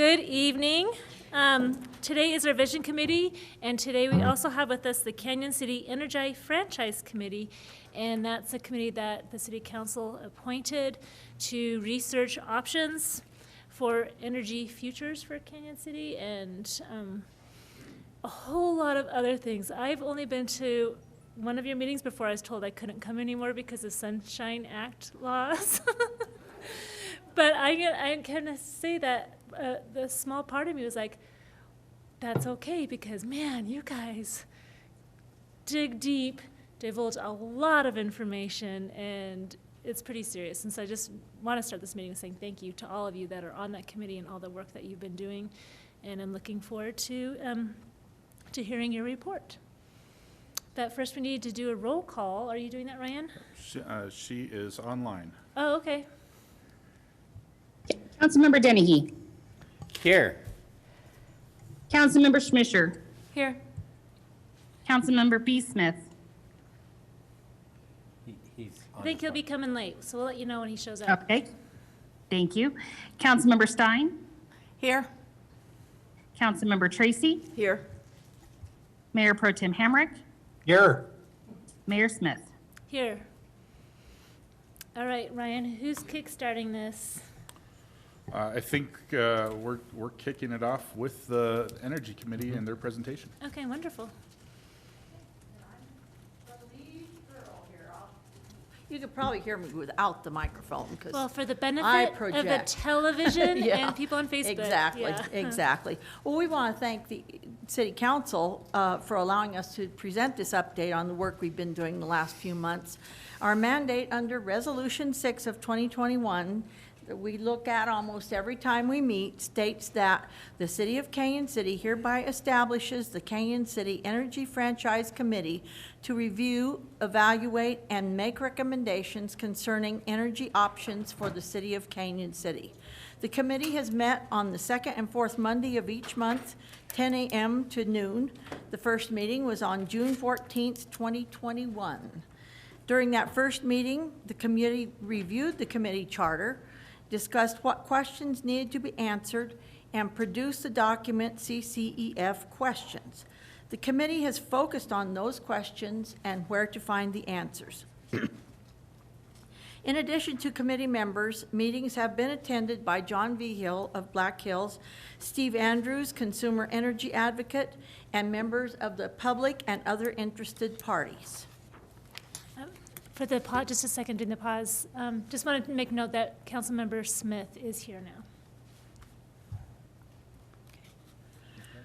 Good evening. Today is our Vision Committee, and today we also have with us the Canyon City Energy Franchise Committee, and that's a committee that the City Council appointed to research options for energy futures for Canyon City and a whole lot of other things. I've only been to one of your meetings before I was told I couldn't come anymore because of Sunshine Act laws. But I kind of say that the small part of me was like, that's okay because, man, you guys dig deep, divulge a lot of information, and it's pretty serious. And so I just want to start this meeting saying thank you to all of you that are on that committee and all the work that you've been doing. And I'm looking forward to hearing your report. But first we need to do a roll call. Are you doing that, Ryan? She is online. Oh, okay. Councilmember Dennehy. Here. Councilmember Schmischer. Here. Councilmember B. Smith. I think he'll be coming late, so we'll let you know when he shows up. Okay. Thank you. Councilmember Stein. Here. Councilmember Tracy. Here. Mayor Pro Tem Hamrick. Here. Mayor Smith. Here. All right, Ryan, who's kickstarting this? I think we're kicking it off with the Energy Committee and their presentation. Okay, wonderful. You could probably hear me without the microphone because Well, for the I benefit of the project. television Yeah, and people on Facebook. Exactly, Yeah. exactly. Well, we want to thank the City Council for allowing us to present this update on the work we've been doing the last few months. Our mandate under Resolution 6 of 2021 that we look at almost every time we meet states that the City of Canyon City hereby establishes the Canyon City Energy Franchise Committee to review, evaluate, and make recommendations concerning energy options for the City of Canyon City. The committee has met on the second and fourth Monday of each month, 10 a.m. to noon. The first meeting was on June 14th, 2021. During that first meeting, the committee reviewed the committee charter, discussed what questions needed to be answered, and produced the document CCEF questions. The committee has focused on those questions and where to find the answers. In addition to committee members, meetings have been attended by John Vigil of Black Hills, Steve Andrews, consumer energy advocate, and members of the public and other interested parties. For the pause, just a second during the pause, just wanted to make note that Councilmember Smith is here now.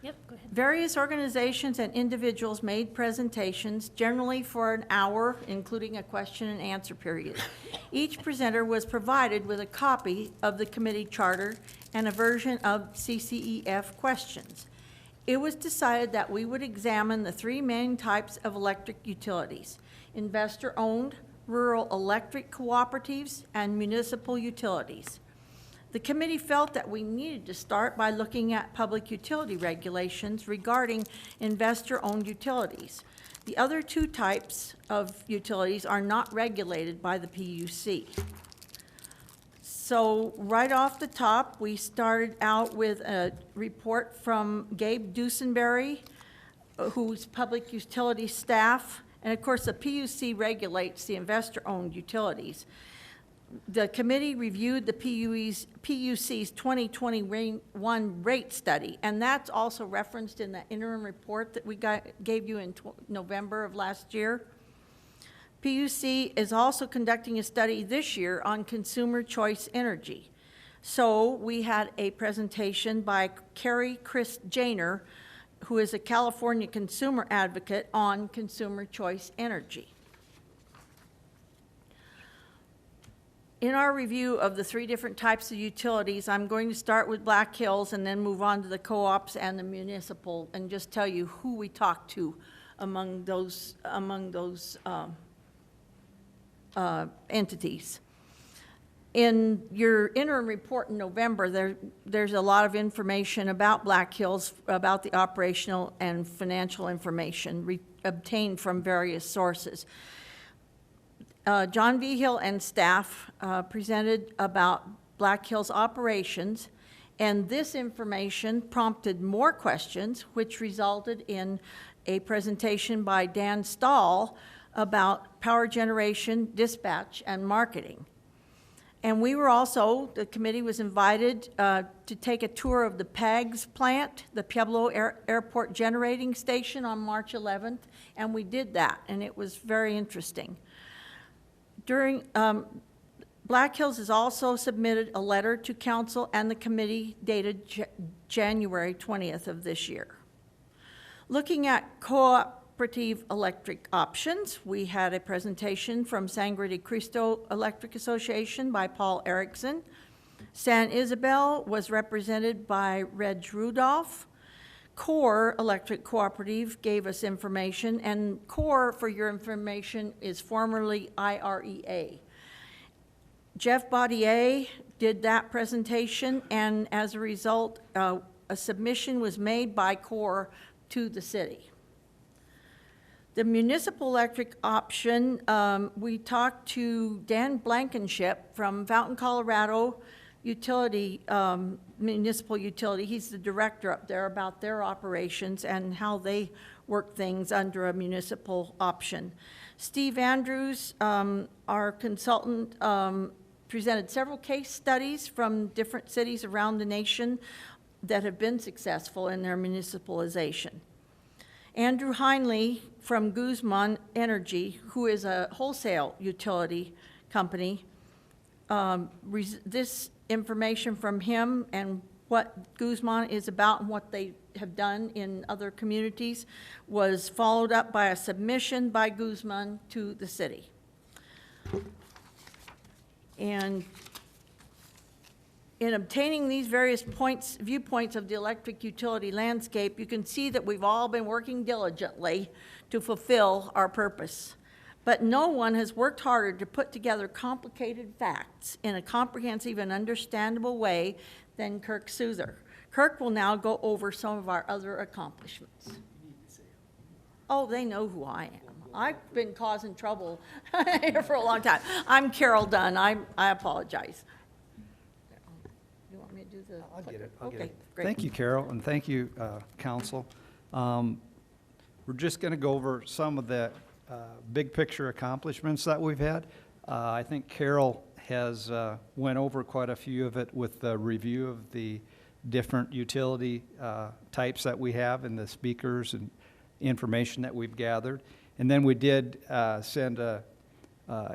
Yep, go ahead. Various organizations and individuals made presentations, generally for an hour, including a question and answer period. Each presenter was provided with a copy of the committee charter and a version of CCEF questions. It was decided that we would examine the three main types of electric utilities: investor-owned, rural electric cooperatives, and municipal utilities. The committee felt that we needed to start by looking at public utility regulations regarding investor-owned utilities. The other two types of utilities are not regulated by the PUC. So right off the top, we started out with a report from Gabe Dusenberry, who's public utility staff. And of course, the PUC regulates the investor-owned utilities. The committee reviewed the PUC's 2021 rate study, and that's also referenced in the interim report that we gave you in November of last year. PUC is also conducting a study this year on consumer choice energy. So we had a presentation by Carrie Chris Janer, who is a California consumer advocate on consumer choice energy. In our review of the three different types of utilities, I'm going to start with Black Hills and then move on to the co-ops and the municipal and just tell you who we talked to among those entities. In your interim report in November, there's a lot of information about Black Hills, about the operational and financial information obtained from various sources. John Vigil and staff presented about Black Hills operations And this information prompted more questions, which resulted in a presentation by Dan Stahl about power generation, dispatch, and marketing. And we were also, the committee was invited to take a tour of the PAGS plant, the Pueblo Airport Generating Station, on March 11th, and we did that, and it was very interesting. Black Hills has also submitted a letter to council and the committee dated January 20th of this year. Looking at cooperative electric options, we had a presentation from Sangre de Cristo Electric Association by Paul Erickson. San Isabel was represented by Reg Rudolph. CORE Electric Cooperative gave us information, and CORE, for your information, is formerly IREA. Jeff Baudier did that presentation, and as a result, a submission was made by CORE to the city. The municipal electric option, we talked to Dan Blankenship from Fountain, Colorado Utility, Municipal Utility. He's the director up there, about their operations and how they work things under a municipal option. Steve Andrews, our consultant, presented several case studies from different cities around the nation that have been successful in their municipalization. Andrew Heinley from Guzman Energy, who is a wholesale utility company, this information from him and what Guzman is about and what they have done in other communities was followed up by a submission by Guzman to the city. And in obtaining these various viewpoints of the electric utility landscape, you can see that we've all been working diligently to fulfill our purpose. But no one has worked harder to put together complicated facts in a comprehensive and understandable way than Kirk Souther. Kirk will now go over some of our other accomplishments. Oh, they know who I am. I've been causing trouble here for a long time. I'm Carol Dunn. I apologize. You want me to do the? I'll get it. Okay, great. Thank you, Carol, and thank you, council. We're just going to go over some of the big picture accomplishments that we've had. I think Carol has went over quite a few of it with the review of the different utility types that we have and the speakers and information that we've gathered. And then we did send a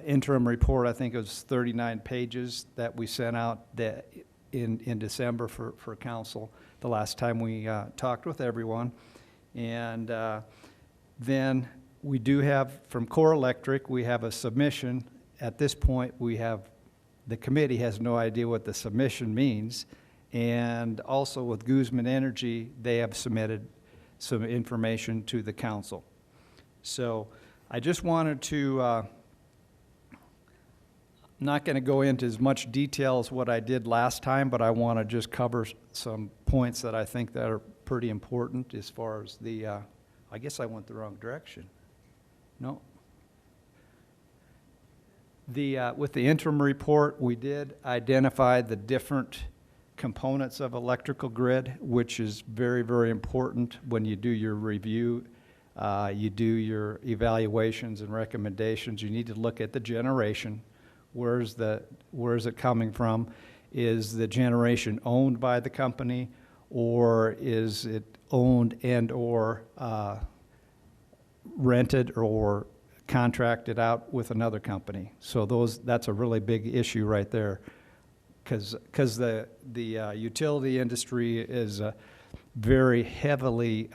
interim report. I think it was 39 pages that we sent out that in December for council the last time we talked with everyone. And then we do have, from Core Electric, we have a submission. At this point, the committee has no idea what the submission means. And also with Guzman Energy, they have submitted some information to the council. So I just wanted to, I'm not going to go into as much detail as what I did last time, but I want to just cover some points that I think that are pretty important as far as the, I guess I went the wrong direction. No. With the interim report, we did identify the different components of electrical grid, which is very, very important when you do your review. You do your evaluations and recommendations. You need to look at the generation. Where is it coming from? Is the generation owned by the company, or is it owned and or rented or contracted out with another company? So that's a really big issue right there, because the utility industry is a very heavily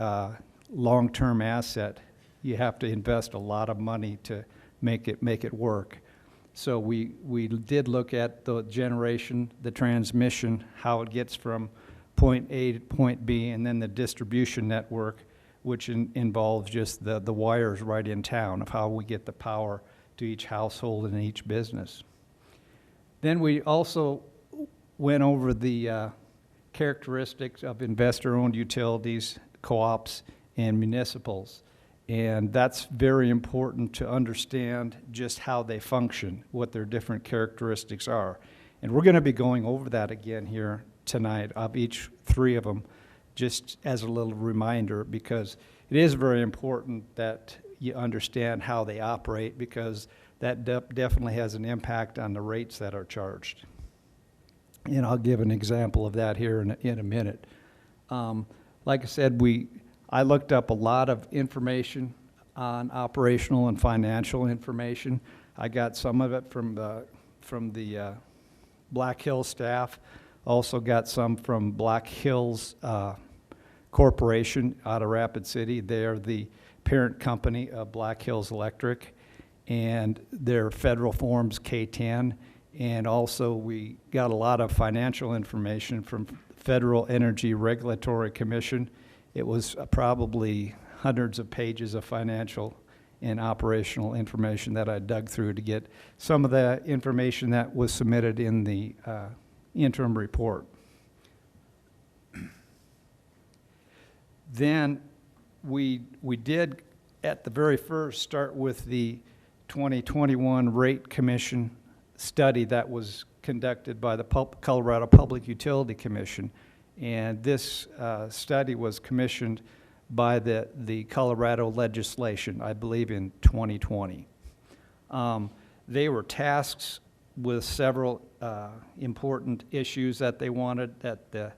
long-term asset. You have to invest a lot of money to make it work. So we did look at the generation, the transmission, how it gets from point A to point B, and then the distribution network, which involves just the wires right in town of how we get the power to each household and each business. Then we also went over the characteristics of investor-owned utilities, co-ops, and municipals. And that's very important to understand just how they function, what their different characteristics are. And we're going to be going over that again here tonight of each three of them, just as a little reminder, because it is very important that you understand how they operate, because that definitely has an impact on the rates that are charged. And I'll give an example of that here in a minute. Like I said, I looked up a lot of information on operational and financial information. I got some of it from the Black Hills staff. Also got some from Black Hills Corporation out of Rapid City. They're the parent company of Black Hills Electric, and their federal forms K-10. And also we got a lot of financial information from Federal Energy Regulatory Commission. It was probably hundreds of pages of financial and operational information that I dug through to get some of the information that was submitted in the interim report. Then we did, at the very first, start with the 2021 Rate Commission study that was conducted by the Colorado Public Utility Commission. And this study was commissioned by the Colorado legislation, I believe in 2020. They were tasked with several important issues that they wanted, that the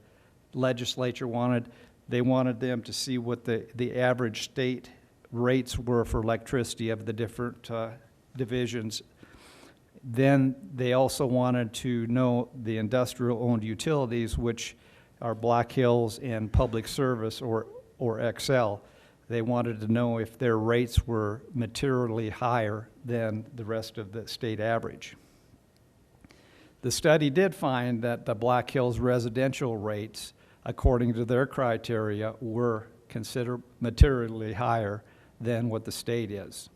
legislature wanted. They wanted them to see what the average state rates were for electricity of the different divisions. Then they also wanted to know the industrial-owned utilities, which are Black Hills and Public Service, or XL. They wanted to know if their rates were materially higher than the rest of the state average. The study did find that the Black Hills residential rates, according to their criteria, were considered materially higher than what the state is.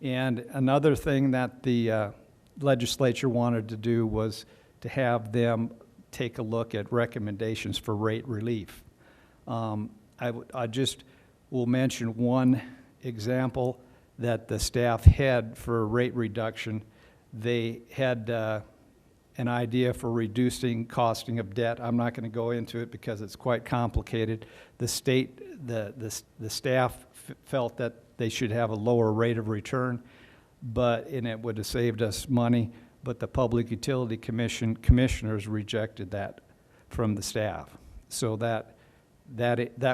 And another thing that the legislature wanted to do was to have them take a look at recommendations for rate relief. I just will mention one example that the staff had for rate reduction. They had an idea for reducing costing of debt. I'm not going to go into it because it's quite complicated. The staff felt that they should have a lower rate of return, and it would have saved us money, but the Public Utility Commission commissioners rejected that from the staff. So that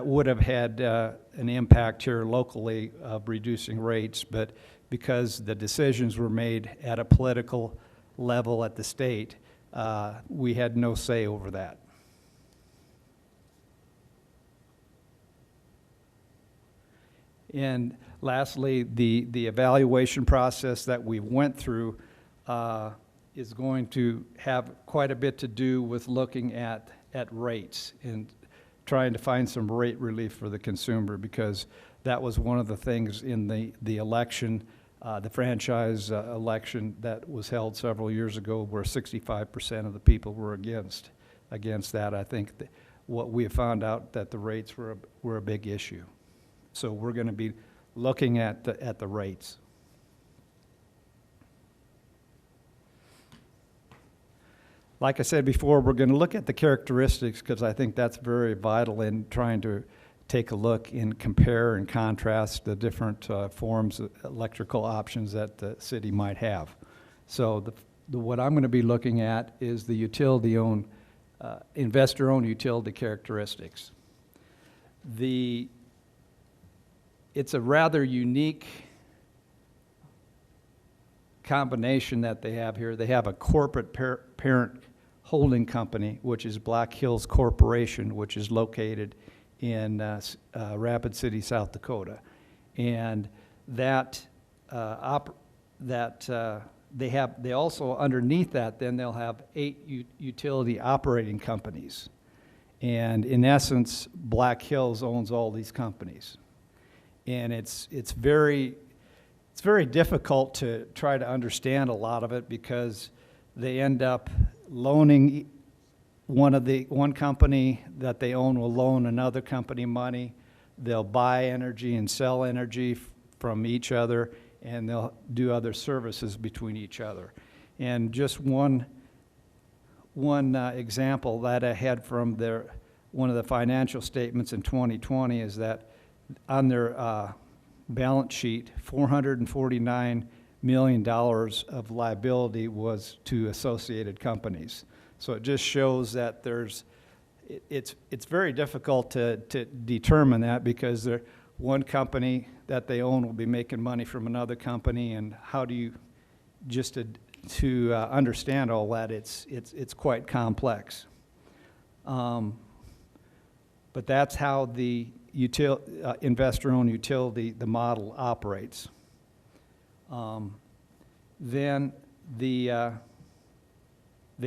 would have had an impact here locally of reducing rates, but because the decisions were made at a political level at the state, we had no say over that. And lastly, the evaluation process that we went through is going to have quite a bit to do with looking at rates and trying to find some rate relief for the consumer, because that was one of the things in the election, the franchise election that was held several years ago, where 65% of the people were against that. I think what we have found out that the rates were a big issue. So we're going to be looking at the rates. Like I said before, we're going to look at the characteristics, because I think that's very vital in trying to take a look and compare and contrast the different forms of electrical options that the city might have. So what I'm going to be looking at is the utility-owned, investor-owned utility characteristics. It's a rather unique combination that they have here. They have a corporate parent holding company, which is Black Hills Corporation, which is located in Rapid City, South Dakota. And they also, underneath that, then they'll have 8 utility operating companies. And in essence, Black Hills owns all these companies. And it's very difficult to try to understand a lot of it, because they end up loaning one company that they own will loan another company money. They'll buy energy and sell energy from each other, and they'll do other services between each other. And just one one example that I had from one of the financial statements in 2020 is that on their balance sheet, $449 million of liability was to associated companies. So it just shows that it's very difficult to determine that, because one company that they own will be making money from another company, and how do you, just to understand all that, it's quite complex. But that's how the investor-owned utility, the model operates. Then they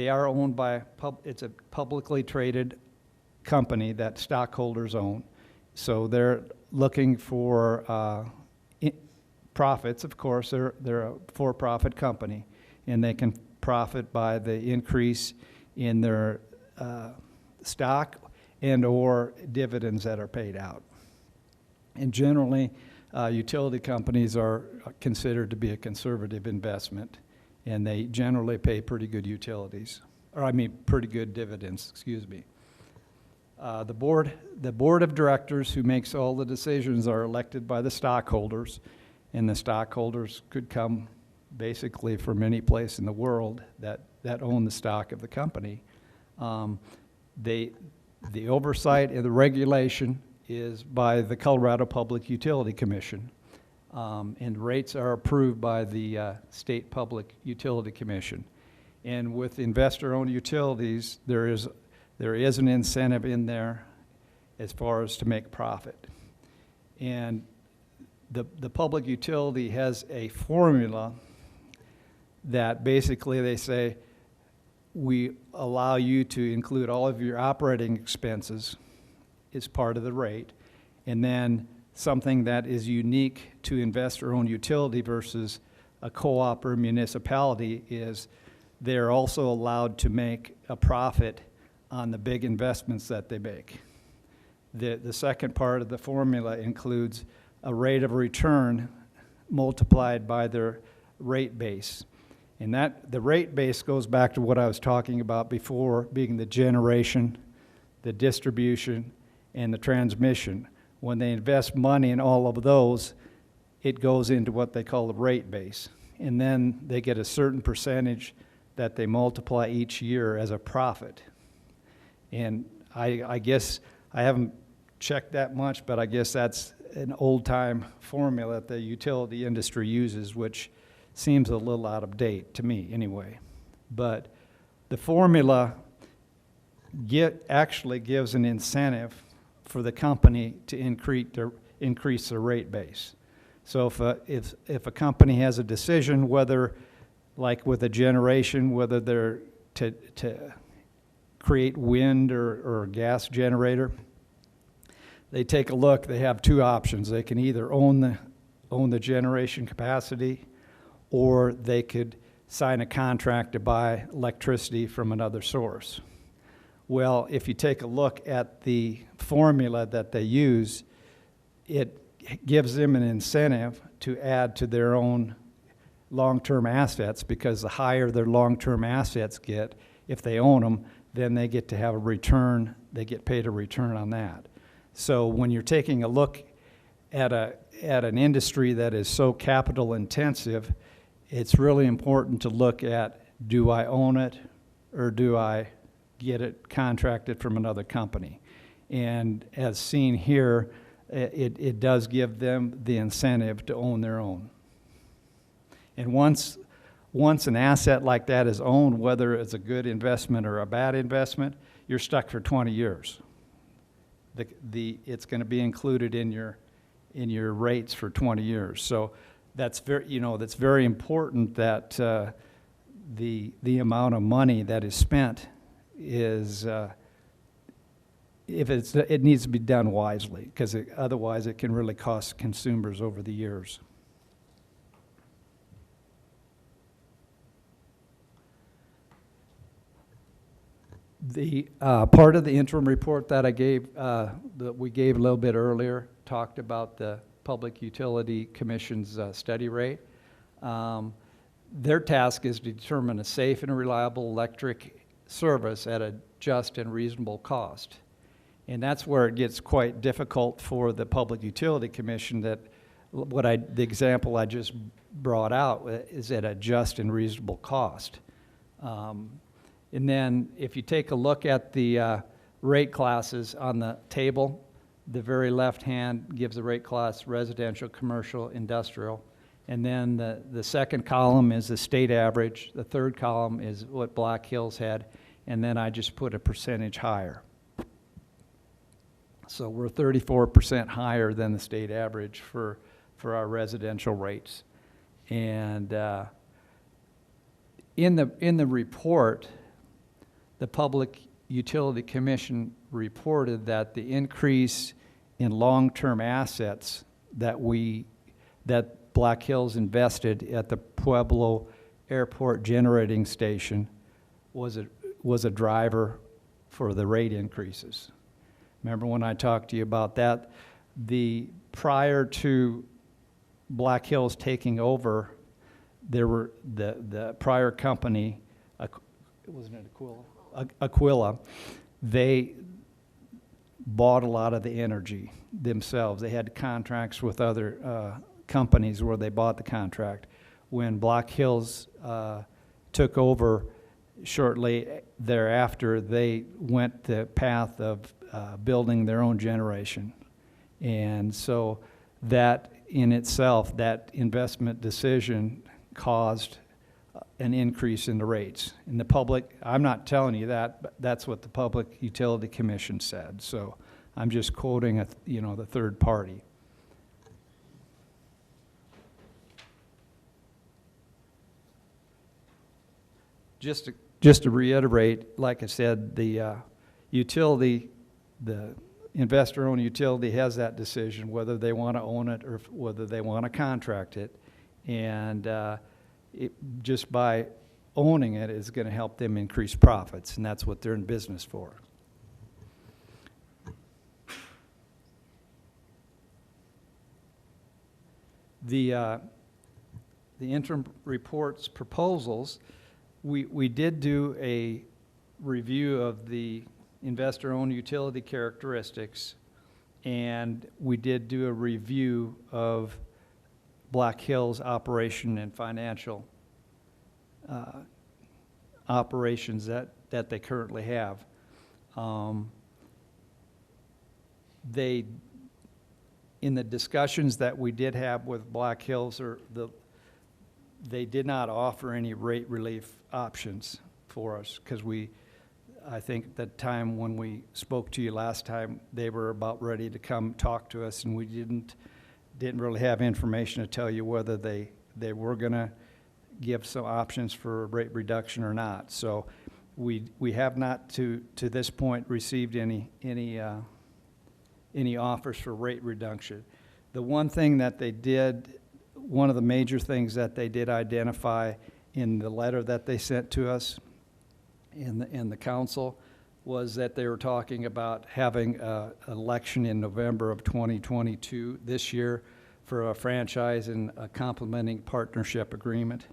are owned by, it's a publicly traded company that stockholders own. So they're looking for profits, of course. They're a for-profit company, and they can profit by the increase in their stock and or dividends that are paid out. And generally, utility companies are considered to be a conservative investment, and they generally pay pretty good pretty good dividends, excuse me. The board of directors who makes all the decisions are elected by the stockholders, and the stockholders could come basically from any place in the world that own the stock of the company. The oversight and the regulation is by the Colorado Public Utility Commission, and rates are approved by the State Public Utility Commission. And with investor-owned utilities, there is an incentive in there as far as to make profit. And the public utility has a formula that basically they say, we allow you to include all of your operating expenses as part of the rate, and then something that is unique to investor-owned utility versus a co-op or municipality is they're also allowed to make a profit on the big investments that they make. The second part of the formula includes a rate of return multiplied by their rate base. And the rate base goes back to what I was talking about before, being the generation, the distribution, and the transmission. When they invest money in all of those, it goes into what they call the rate base. And then they get a certain percentage that they multiply each year as a profit. And I guess I haven't checked that much, but I guess that's an old-time formula that the utility industry uses, which seems a little out of date to me anyway. But the formula actually gives an incentive for the company to increase their rate base. So if a company has a decision whether, like with a generation, whether they're to create wind or a gas generator, they take a look. They have two options. They can either own the generation capacity, or they could sign a contract to buy electricity from another source. Well, if you take a look at the formula that they use, it gives them an incentive to add to their own long-term assets, because the higher their long-term assets get, if they own them, then they get to have a return. They get paid a return on that. So when you're taking a look at an industry that is so capital intensive, it's really important to look at, do I own it or do I get it contracted from another company? And as seen here, it does give them the incentive to own their own. And once an asset like that is owned, whether it's a good investment or a bad investment, you're stuck for 20 years. It's going to be included in your rates for 20 years. So that's very important that the amount of money that is spent is it needs to be done wisely, because otherwise it can really cost consumers over the years. The part of the interim report that I gave, that we gave a little bit earlier, talked about the Public Utility Commission's study rate. Their task is to determine a safe and reliable electric service at a just and reasonable cost. And that's where it gets quite difficult for the Public Utility Commission, that the example I just brought out is at a just and reasonable cost. And then if you take a look at the rate classes on the table, the very left hand gives the rate class residential, commercial, industrial. And then the second column is the state average. The third column is what Black Hills had. And then I just put a percentage higher. So we're 34% higher than the state average for our residential rates. And in the report, the Public Utility Commission reported that the increase in long-term assets that Black Hills invested at the Pueblo Airport Generating Station was a driver for the rate increases. Remember when I talked to you about that? Prior to Black Hills taking over, there were the prior company, wasn't it Aquila, they bought a lot of the energy themselves. They had contracts with other companies where they bought the contract. When Black Hills took over shortly thereafter, they went the path of building their own generation. And so that in itself, that investment decision caused an increase in the rates. And the public, I'm not telling you that, but that's what the Public Utility Commission said. So I'm just quoting, the third party. Just to reiterate, like I said, the investor-owned utility has that decision whether they want to own it or whether they want to contract it. And just by owning it is going to help them increase profits, and that's what they're in business for. The interim report's proposals, we did do a review of the investor-owned utility characteristics, and we did do a review of Black Hills operation and financial operations that they currently have. In the discussions that we did have with Black Hills, they did not offer any rate relief options for us, because I think at the time when we spoke to you last time, they were about ready to come talk to us, and we didn't really have information to tell you whether they were going to give some options for rate reduction or not. So we have not to this point received any offers for rate reduction. The one thing that they did, one of the major things that they did identify in the letter that they sent to us in the council, was that they were talking about having an election in November of 2022 this year for a franchise and a complementing partnership agreement.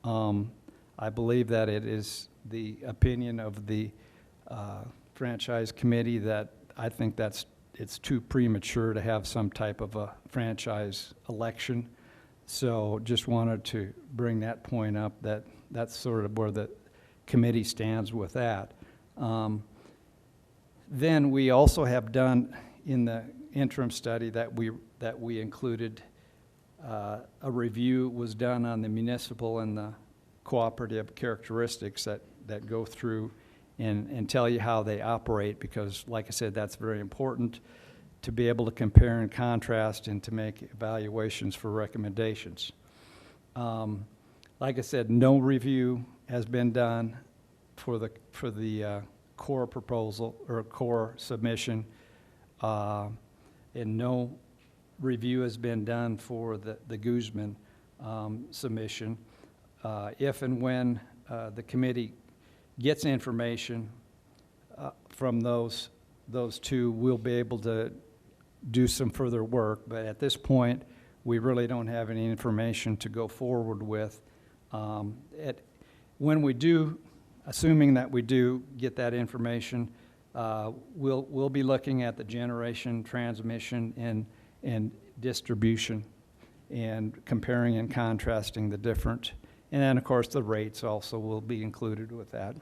I believe that it is the opinion of the franchise committee that I think it's too premature to have some type of a franchise election. So just wanted to bring that point up, that's sort of where the committee stands with that. Then we also have done in the interim study that we included, a review was done on the municipal and the cooperative characteristics that go through and tell you how they operate, because like I said, that's very important to be able to compare and contrast and to make evaluations for recommendations. Like I said, no review has been done for the core proposal or core submission, and no review has been done for the Guzman submission. If and when the committee gets information from those two, we'll be able to do some further work. But at this point, we really don't have any information to go forward with. When we do assuming that we do get that information, we'll be looking at the generation, transmission, and distribution, and comparing and contrasting the different, and then, of course, the rates also will be included with that.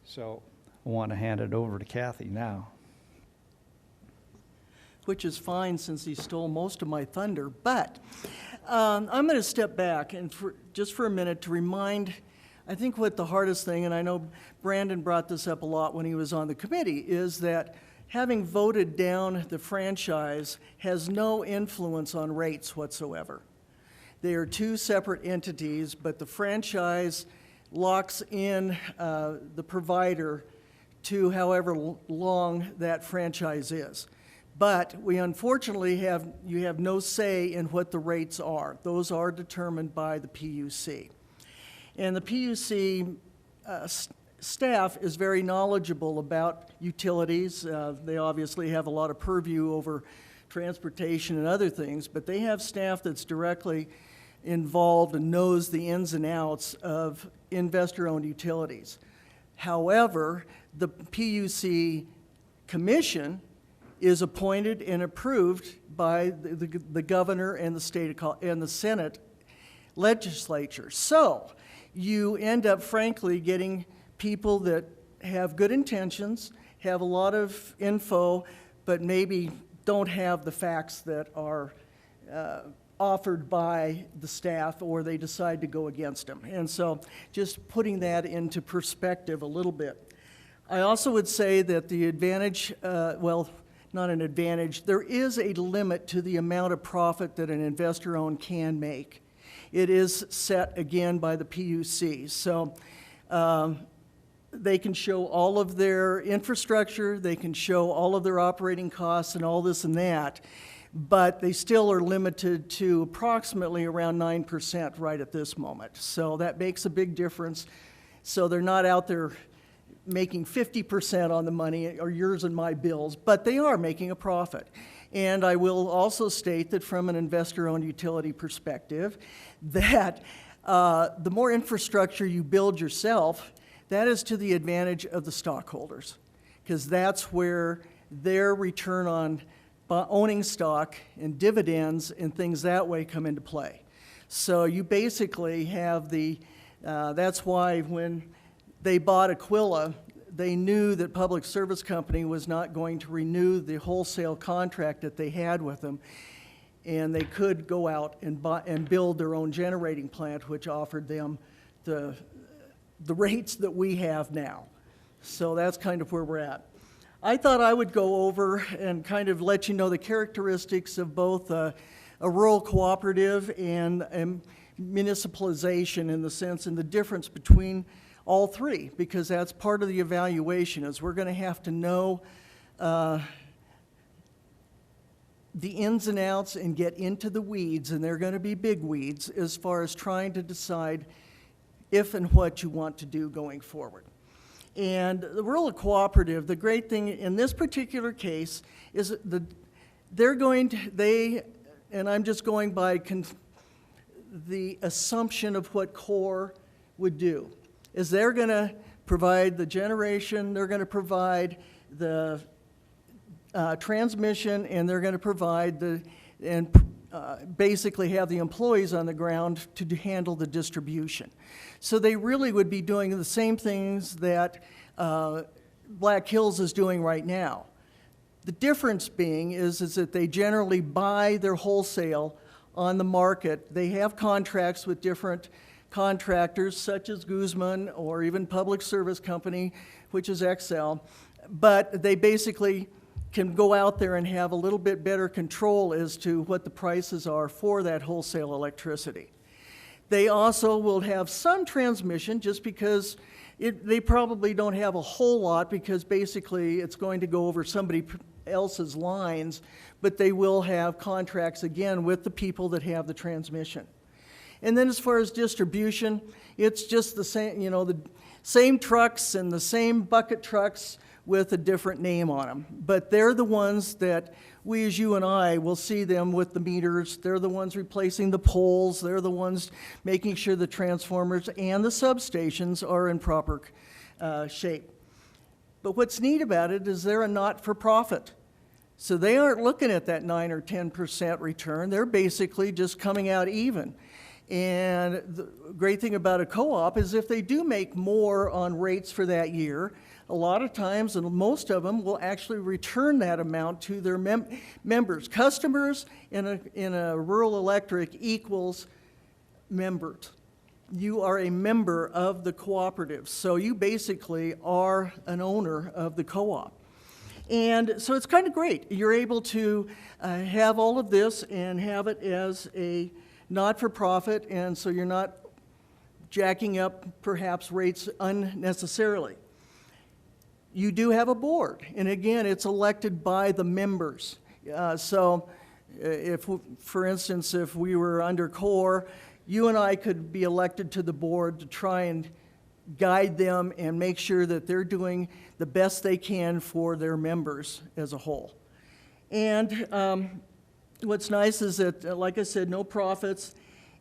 So I want to hand it over to Kathy now. Which is fine since he stole most of my thunder, but I'm going to step back and just for a minute to remind, I think what the hardest thing, and I know Brandon brought this up a lot when he was on the committee, is that having voted down the franchise has no influence on rates whatsoever. They are two separate entities, but the franchise locks in the provider to however long that franchise is. But we unfortunately you have no say in what the rates are. Those are determined by the PUC. And the PUC staff is very knowledgeable about utilities. They obviously have a lot of purview over transportation and other things, but they have staff that's directly involved and knows the ins and outs of investor-owned utilities. However, the PUC commission is appointed and approved by the governor and the Senate legislature. So you end up, frankly, getting people that have good intentions, have a lot of info, but maybe don't have the facts that are offered by the staff, or they decide to go against them. And so just putting that into perspective a little bit. I also would say that the advantage, well, not an advantage, there is a limit to the amount of profit that an investor-owned can make. It is set again by the PUC. So they can show all of their infrastructure, they can show all of their operating costs and all this and that, but they still are limited to approximately around 9% right at this moment. So that makes a big difference. So they're not out there making 50% on the money, or yours and my bills, but they are making a profit. And I will also state that from an investor-owned utility perspective, that the more infrastructure you build yourself, that is to the advantage of the stockholders, because that's where their return on owning stock and dividends and things that way come into play. So you basically have that's why when they bought Aquila, they knew that Public Service Company was not going to renew the wholesale contract that they had with them, and they could go out and build their own generating plant, which offered them the rates that we have now. So that's kind of where we're at. I thought I would go over and kind of let you know the characteristics of both a rural cooperative and municipalization, in the sense, and the difference between all three, because that's part of the evaluation, is we're going to have to know the ins and outs and get into the weeds, and they're going to be big weeds as far as trying to decide if and what you want to do going forward. And the rural cooperative, the great thing in this particular case is and I'm just going by the assumption of what CORE would do, is they're going to provide the generation, they're going to provide the transmission, and they're going to provide basically have the employees on the ground to handle the distribution. So they really would be doing the same things that Black Hills is doing right now. The difference being is that they generally buy their wholesale on the market. They have contracts with different contractors such as Guzman or even Public Service Company, which is XL, but they basically can go out there and have a little bit better control as to what the prices are for that wholesale electricity. They also will have some transmission, just because they probably don't have a whole lot, because basically it's going to go over somebody else's lines, but they will have contracts again with the people that have the transmission. And then as far as distribution, it's just the same, the same trucks and the same bucket trucks with a different name on them. But they're the ones that we, as you and I, will see them with the meters. They're the ones replacing the poles. They're the ones making sure the transformers and the substations are in proper shape. But what's neat about it is they're a not-for-profit. So they aren't looking at that 9 or 10% return. They're basically just coming out even. And the great thing about a co-op is if they do make more on rates for that year, a lot of times, and most of them, will actually return that amount to their members. Customers in a rural electric equals members. You are a member of the cooperative, so you basically are an owner of the co-op. And so it's kind of great. You're able to have all of this and have it as a not-for-profit, and so you're not jacking up perhaps rates unnecessarily. You do have a board, and again, it's elected by the members. So if, for instance, if we were under CORE, you and I could be elected to the board to try and guide them and make sure that they're doing the best they can for their members as a whole. And what's nice is that, like I said, no profits.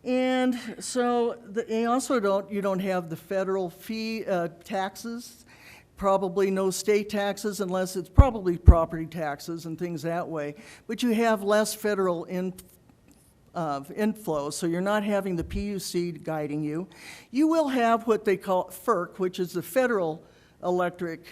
And so you don't have the federal fee taxes, probably no state taxes unless it's probably property taxes and things that way. But you have less federal inflow, so you're not having the PUC guiding you. You will have what they call FERC, which is the Federal Electric,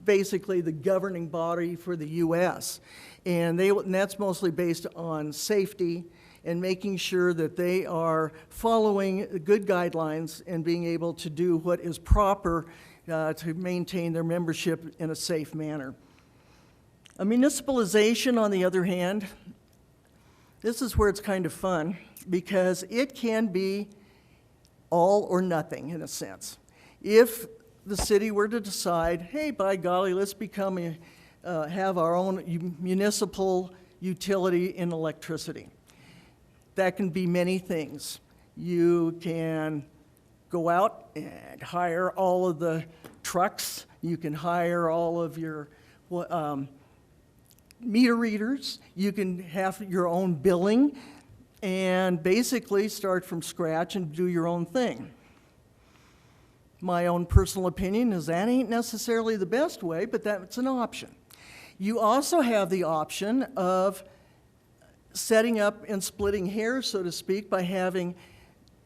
basically the governing body for the U.S. And that's mostly based on safety and making sure that they are following good guidelines and being able to do what is proper to maintain their membership in a safe manner. A municipalization, on the other hand, this is where it's kind of fun because it can be all or nothing in a sense. If the city were to decide, hey, by golly, let's have our own municipal utility in electricity. That can be many things. You can go out and hire all of the trucks. You can hire all of your meter readers. You can have your own billing and basically start from scratch and do your own thing. My own personal opinion is that ain't necessarily the best way, but that's an option. You also have the option of setting up and splitting hairs, so to speak, by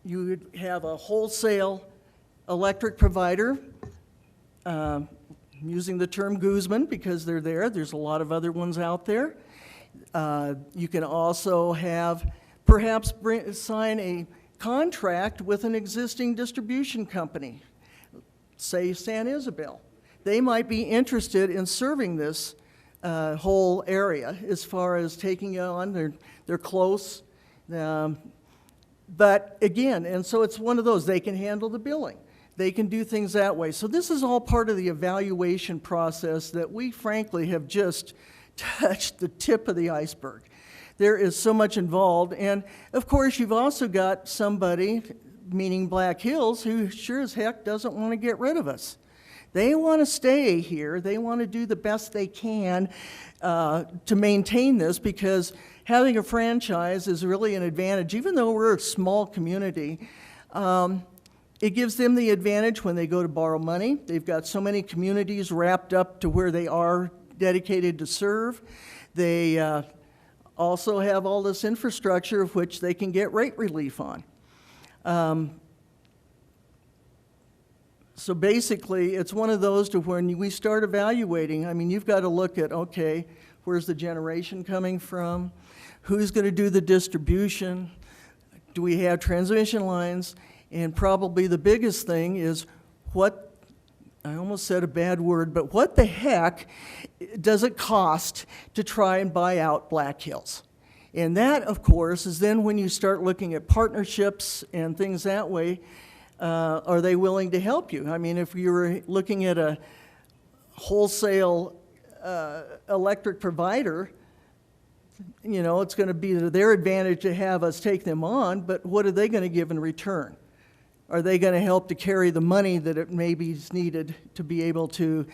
you would have a wholesale electric provider, using the term Guzman because they're there. There's a lot of other ones out there. You can also perhaps sign a contract with an existing distribution company, say San Isabel. They might be interested in serving this whole area as far as taking it on. They're close. But again, and so it's one of those, they can handle the billing. They can do things that way. So this is all part of the evaluation process that we frankly have just touched the tip of the iceberg. There is so much involved. And of course, you've also got somebody, meaning Black Hills, who sure as heck doesn't want to get rid of us. They want to stay here. They want to do the best they can to maintain this because having a franchise is really an advantage. Even though we're a small community, it gives them the advantage when they go to borrow money. They've got so many communities wrapped up to where they are dedicated to serve. They also have all this infrastructure of which they can get rate relief on. So basically, it's one of those to when we start evaluating, I mean, you've got to look at, okay, where's the generation coming from? Who's going to do the distribution? Do we have transmission lines? And probably the biggest thing is what, I almost said a bad word, but what the heck does it cost to try and buy out Black Hills? And that, of course, is then when you start looking at partnerships and things that way, are they willing to help you? I mean, if you were looking at a wholesale electric provider, you know, it's going to be to their advantage to have us take them on, but what are they going to give in return? are they going to help to carry the money that it maybe is needed to be able to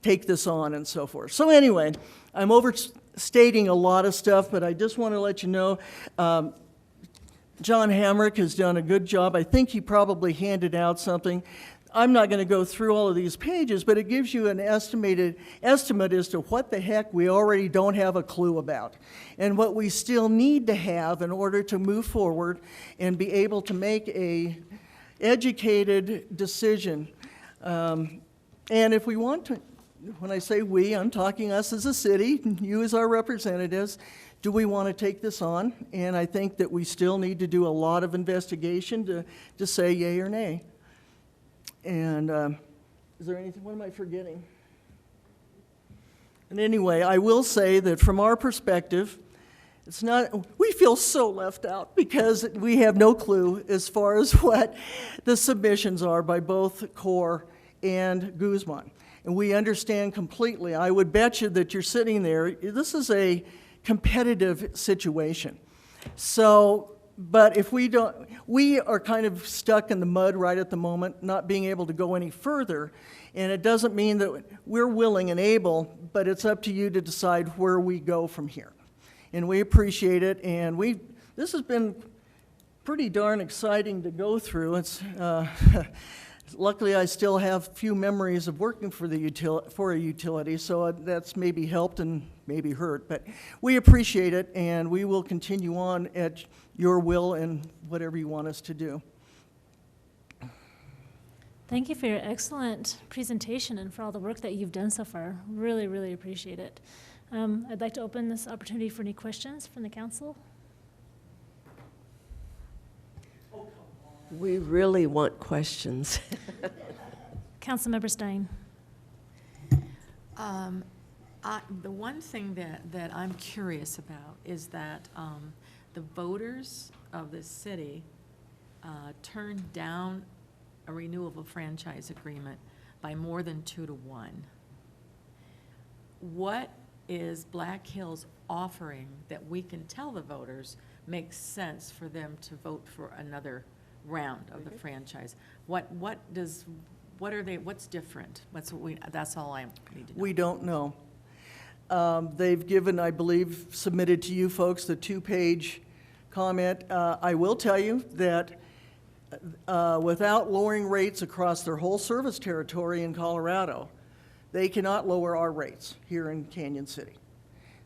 take this on and so forth. So anyway, I'm overstating a lot of stuff, but I just want to let you know, John Hamrick has done a good job. I think he probably handed out something. I'm not going to go through all of these pages, but it gives you an estimate as to what the heck we already don't have a clue about, and what we still need to have in order to move forward and be able to make a educated decision. And if we want to, when I say we, I'm talking us as a city, you as our representatives, do we want to take this on? And I think that we still need to do a lot of investigation to say yay or nay. And is there anything, what am I forgetting? And anyway, I will say that from our perspective, it's not, we feel so left out because we have no clue as far as what the submissions are by both CORE and Guzman. And we understand completely. I would bet you that you're sitting there, this is a competitive situation. So, but if we don't, we are kind of stuck in the mud right at the moment, not being able to go any further. And it doesn't mean that we're willing and able, but it's up to you to decide where we go from here. And we appreciate it, and this has been pretty darn exciting to go through. It's, luckily I still have few memories of working for a utility, so that's maybe helped and maybe hurt. But we appreciate it, and we will continue on at your will and whatever you want us to do. Thank you for your excellent presentation and for all the work that you've done so far. Really, really appreciate it. I'd like to open this opportunity for any questions from the council. We really want questions. Councilmember Stein. The one thing that I'm curious about is that the voters of this city turned down a renewal of a franchise agreement by more than 2-1. What is Black Hills offering that we can tell the voters makes sense for them to vote for another round of the franchise? What's different? That's all I need to know. We don't know. They've given, I believe, submitted to you folks the 2-page comment. I will tell you that without lowering rates across their whole service territory in Colorado, they cannot lower our rates here in Canyon City.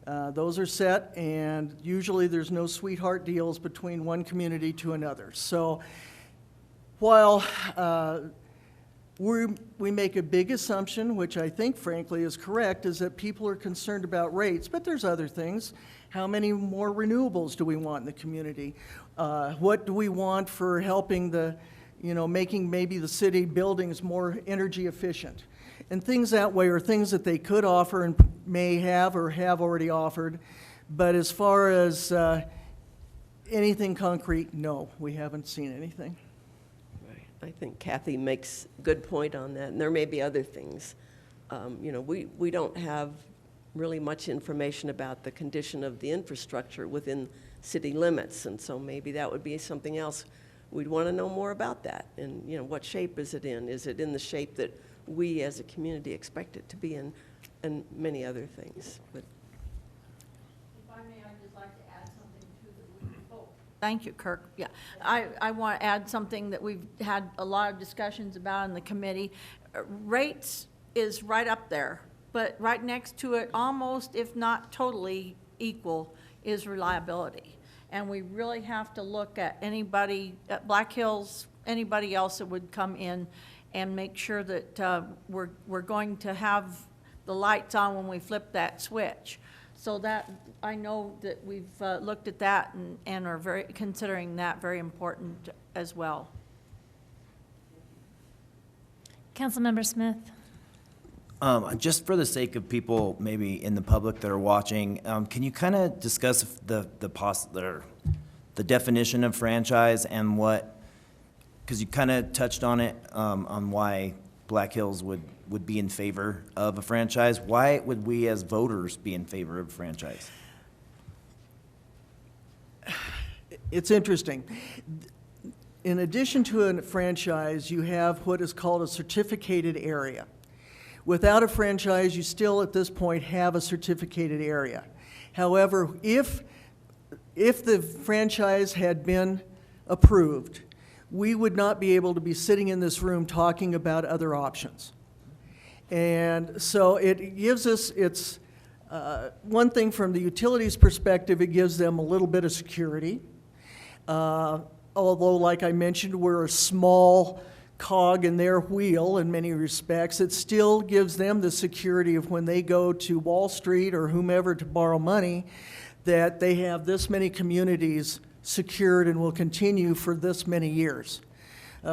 Those are set, and usually there's no sweetheart deals between one community to another. So while we make a big assumption, which I think frankly is correct, is that people are concerned about rates, but there's other things. How many more renewables do we want in the community? What do we want for helping making maybe the city buildings more energy efficient? And things that way are things that they could offer and may have or have already offered. But as far as anything concrete, no, we haven't seen anything. Right. I think Kathy makes a good point on that, and there may be other things. We don't have really much information about the condition of the infrastructure within city limits, and so maybe that would be something else. We'd want to know more about that, and what shape is it in? Is it in the shape that we as a community expect it to be in, and many other things. But if I may, I'd just like to add something to Thank you, Kirk. Yeah, I want to add something that we've had a lot of discussions about in the committee. Rates is right up there, but right next to it, almost if not totally equal, is reliability. And we really have to look at anybody at Black Hills, anybody else that would come in, and make sure that we're going to have the lights on when we flip that switch. So that, I know that we've looked at that and are considering that very important as well. Councilmember Smith. Just for the sake of people maybe in the public that are watching, can you kind of discuss the definition of franchise and what, because you kind of touched on it, on why Black Hills would be in favor of a franchise. Why would we as voters be in favor of a franchise? It's interesting. in addition to a franchise, you have what is called a certificated area. Without a franchise, you still at this point have a certificated area. However, if the franchise had been approved, we would not be able to be sitting in this room talking about other options. And so it gives us, it's one thing from the utilities perspective, it gives them a little bit of security. Although, like I mentioned, we're a small cog in their wheel in many respects, it still gives them the security of when they go to Wall Street or whomever to borrow money, that they have this many communities secured and will continue for this many years.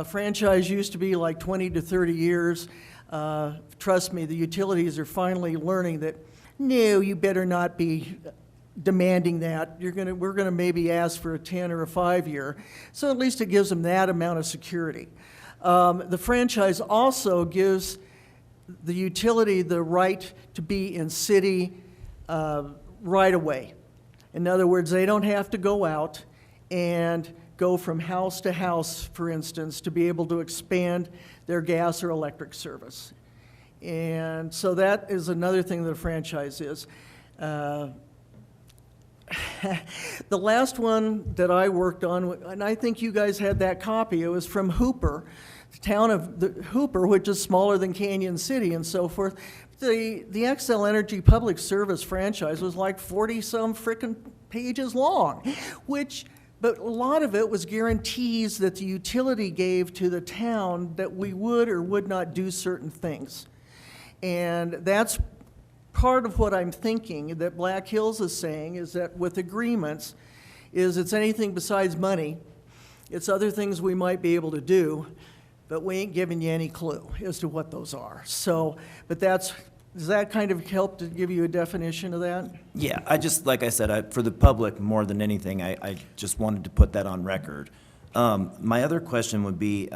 Franchise used to be like 20 to 30 years. Trust me, the utilities are finally learning that, no, you better not be demanding that. We're gonna maybe ask for a 10 or a 5-year. So at least it gives them that amount of security. The franchise also gives the utility the right to be in city right away. In other words, they don't have to go out and go from house to house, for instance, to be able to expand their gas or electric service. And so that is another thing that a franchise is. The last one that I worked on, and I think you guys had that copy, it was from Hooper, the town of Hooper, which is smaller than Canyon City and so forth. The Xcel Energy Public Service franchise was like 40-some frickin' pages long, but a lot of it was guarantees that the utility gave to the town that we would or would not do certain things. And that's part of what I'm thinking that Black Hills is saying, is that with agreements, it's anything besides money. It's other things we might be able to do, but we ain't giving you any clue as to what those are. So, but does that kind of help to give you a definition of that? Yeah, like I said, for the public more than anything, I just wanted to put that on record. My other question would be,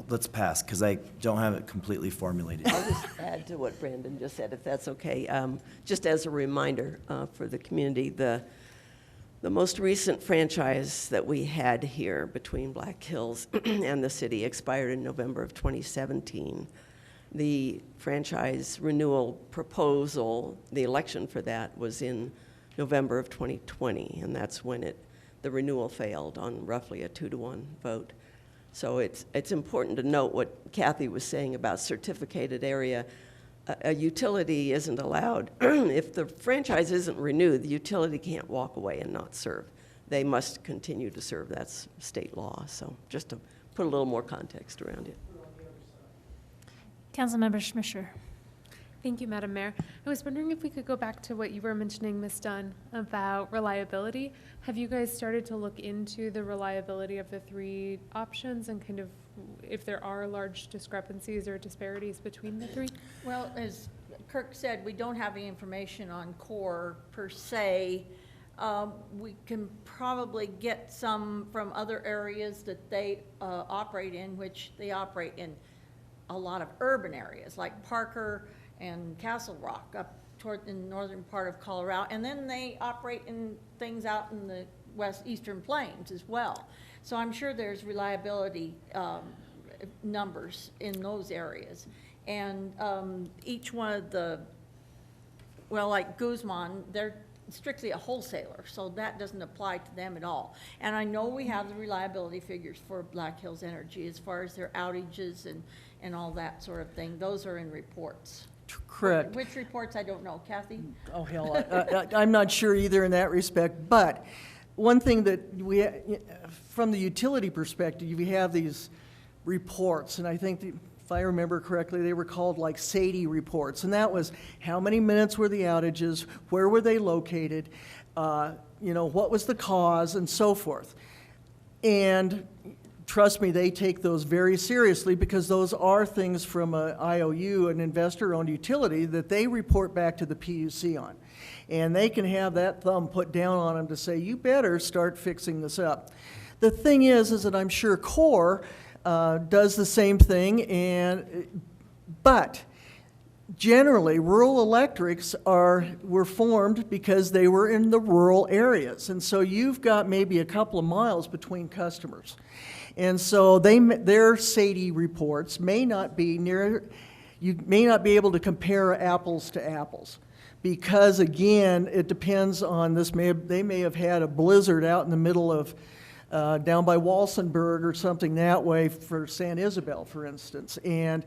let's pass, because I don't have it completely formulated. I'll just add to what Brandon just said, if that's okay. Just as a reminder for the community, the most recent franchise that we had here between Black Hills and the city expired in November of 2017. The franchise renewal proposal, the election for that was in November of 2020, and that's when the renewal failed on roughly a 2-to-1 vote. So it's important to note what Kathy was saying about certificated area. A utility isn't allowed, if the franchise isn't renewed, the utility can't walk away and not serve. They must continue to serve. That's state law. So just to put a little more context around it. Councilmember Schmischer. Thank you, Madam Mayor. I was wondering if we could go back to what you were mentioning, Ms. Dunn, about reliability. Have you guys started to look into the reliability of the 3 options and kind of if there are large discrepancies or disparities between the 3? Well, as Kirk said, we don't have any information on CORE per se. We can probably get some from other areas that they operate in, which they operate in a lot of urban areas like Parker and Castle Rock up toward the northern part of Colorado, and then they operate in things out in the eastern plains as well. So I'm sure there's reliability numbers in those areas. And each one of like Guzman, they're strictly a wholesaler, so that doesn't apply to them at all. And I know we have the reliability figures for Black Hills Energy as far as their outages and all that sort of thing. Those are in reports. Correct. Which reports, I don't know. Kathy? Oh, hell, I'm not sure either in that respect, but one thing that from the utility perspective, you have these reports, and I think, if I remember correctly, they were called like SAIDI reports, and that was how many minutes were the outages, where were they located, what was the cause, and so forth. And trust me, they take those very seriously because those are things from an IOU, an investor-owned utility, that they report back to the PUC on. And they can have that thumb put down on them to say, you better start fixing this up. The thing is that I'm sure CORE does the same thing, but generally, rural electrics were formed because they were in the rural areas. And so you've got maybe a couple of miles between customers. And so their SAIDI reports may not be you may not be able to compare apples to apples. Because again, it depends on they may have had a blizzard out in the middle of, down by Walsenburg or something that way for San Isabel, for instance. And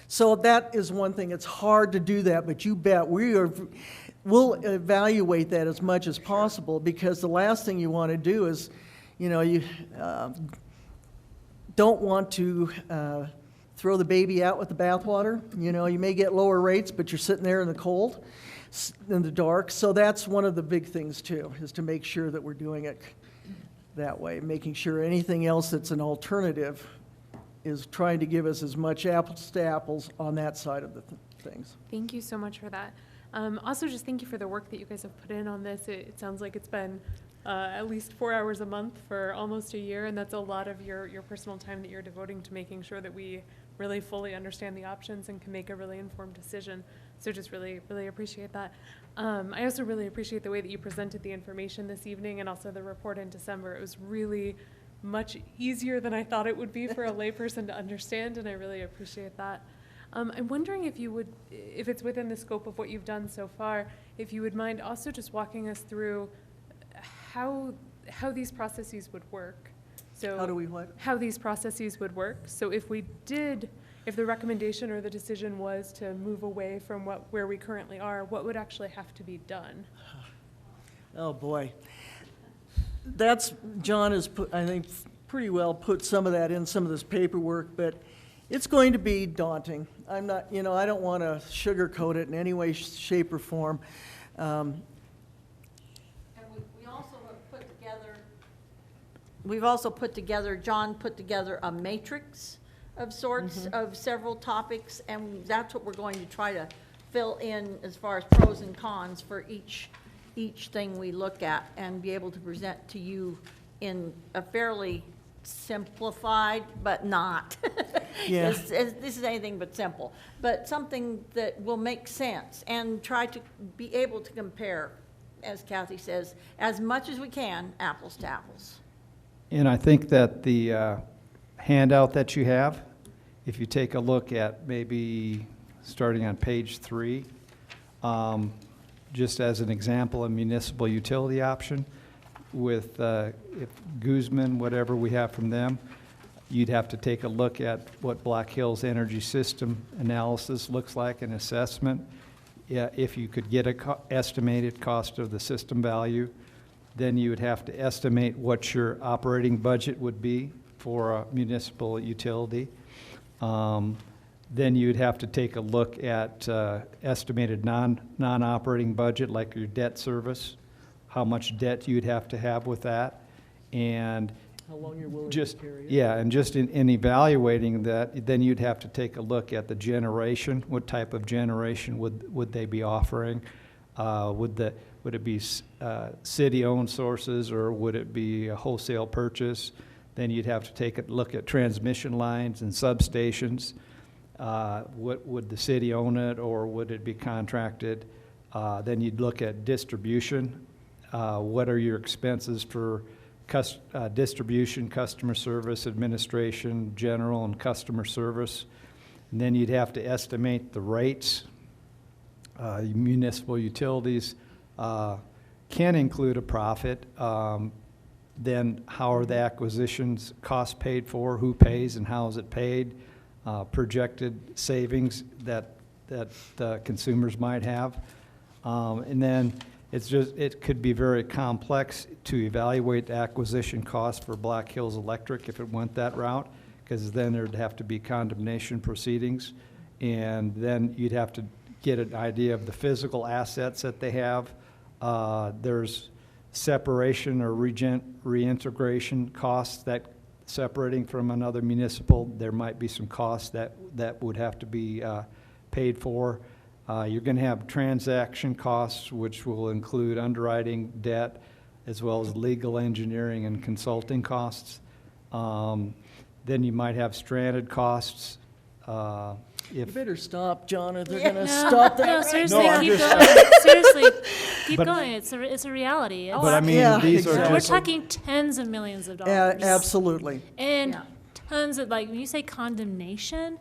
so that is one thing. It's hard to do that, but you bet we'll evaluate that as much as possible, because the last thing you want to do is, you don't want to throw the baby out with the bathwater. You may get lower rates, but you're sitting there in the cold, in the dark. So that's one of the big things too, is to make sure that we're doing it that way, making sure anything else that's an alternative is trying to give us as much apples to apples on that side of the things. Thank you so much for that. Also, just thank you for the work that you guys have put in on this. It sounds like it's been at least 4 hours a month for almost a year, and that's a lot of your personal time that you're devoting to making sure that we really fully understand the options and can make a really informed decision. So just really, really appreciate that. I also really appreciate the way that you presented the information this evening and also the report in December. It was really much easier than I thought it would be for a layperson to understand, and I really appreciate that. I'm wondering if it's within the scope of what you've done so far, if you would mind also just walking us through how these processes would work. So How do we what? How these processes would work. So if the recommendation or the decision was to move away from where we currently are, what would actually have to be done? Oh, boy. John has put, I think, pretty well put some of that in some of this paperwork, but it's going to be daunting. I don't want to sugarcoat it in any way, shape, or form. And we also have put together, John put together a matrix of sorts of several topics, and that's what we're going to try to fill in as far as pros and cons for each thing we look at, and be able to present to you in a fairly simplified, but not. Yeah. This is anything but simple, but something that will make sense, and try to be able to compare, as Kathy says, as much as we can, apples to apples. And I think that the handout that you have, if you take a look at maybe starting on page 3, just as an example, a municipal utility option with if Guzman, whatever we have from them, you'd have to take a look at what Black Hills Energy System analysis looks like, an assessment. Yeah, if you could get a estimated cost of the system value, then you would have to estimate what your operating budget would be for a municipal utility. Then you'd have to take a look at estimated non-operating budget, like your debt service, how much debt you'd have to have with that, and How long you're willing just, to carry it. yeah, and just in evaluating that, then you'd have to take a look at the generation. What type of generation would they be offering? Would it be city-owned sources, or would it be a wholesale purchase? Then you'd have to take a look at transmission lines and substations. Would the city own it, or would it be contracted? Then you'd look at distribution. What are your expenses for distribution, customer service, administration, general, and customer service? And then you'd have to estimate the rates. Municipal utilities can include a profit. Then how are the acquisitions costs paid for? Who pays and how is it paid? Projected savings that consumers might have. And then it could be very complex to evaluate the acquisition cost for Black Hills Electric if it went that route, because then there'd have to be condemnation proceedings, and then you'd have to get an idea of the physical assets that they have. There's separation or reintegration costs that separating from another municipal, there might be some costs that would have to be paid for. You're going to have transaction costs, which will include underwriting, debt, as well as legal engineering and consulting costs. Then you might have stranded costs, You if, better stop, John, or they're gonna stop that. No, seriously, I'm keep just- going. Seriously, keep But- going. It's a reality. It's- but I mean, Yeah, these are exactly. We're just, talking tens of millions of dollars. Absolutely. And Yeah. tons of, like, when you say condemnation,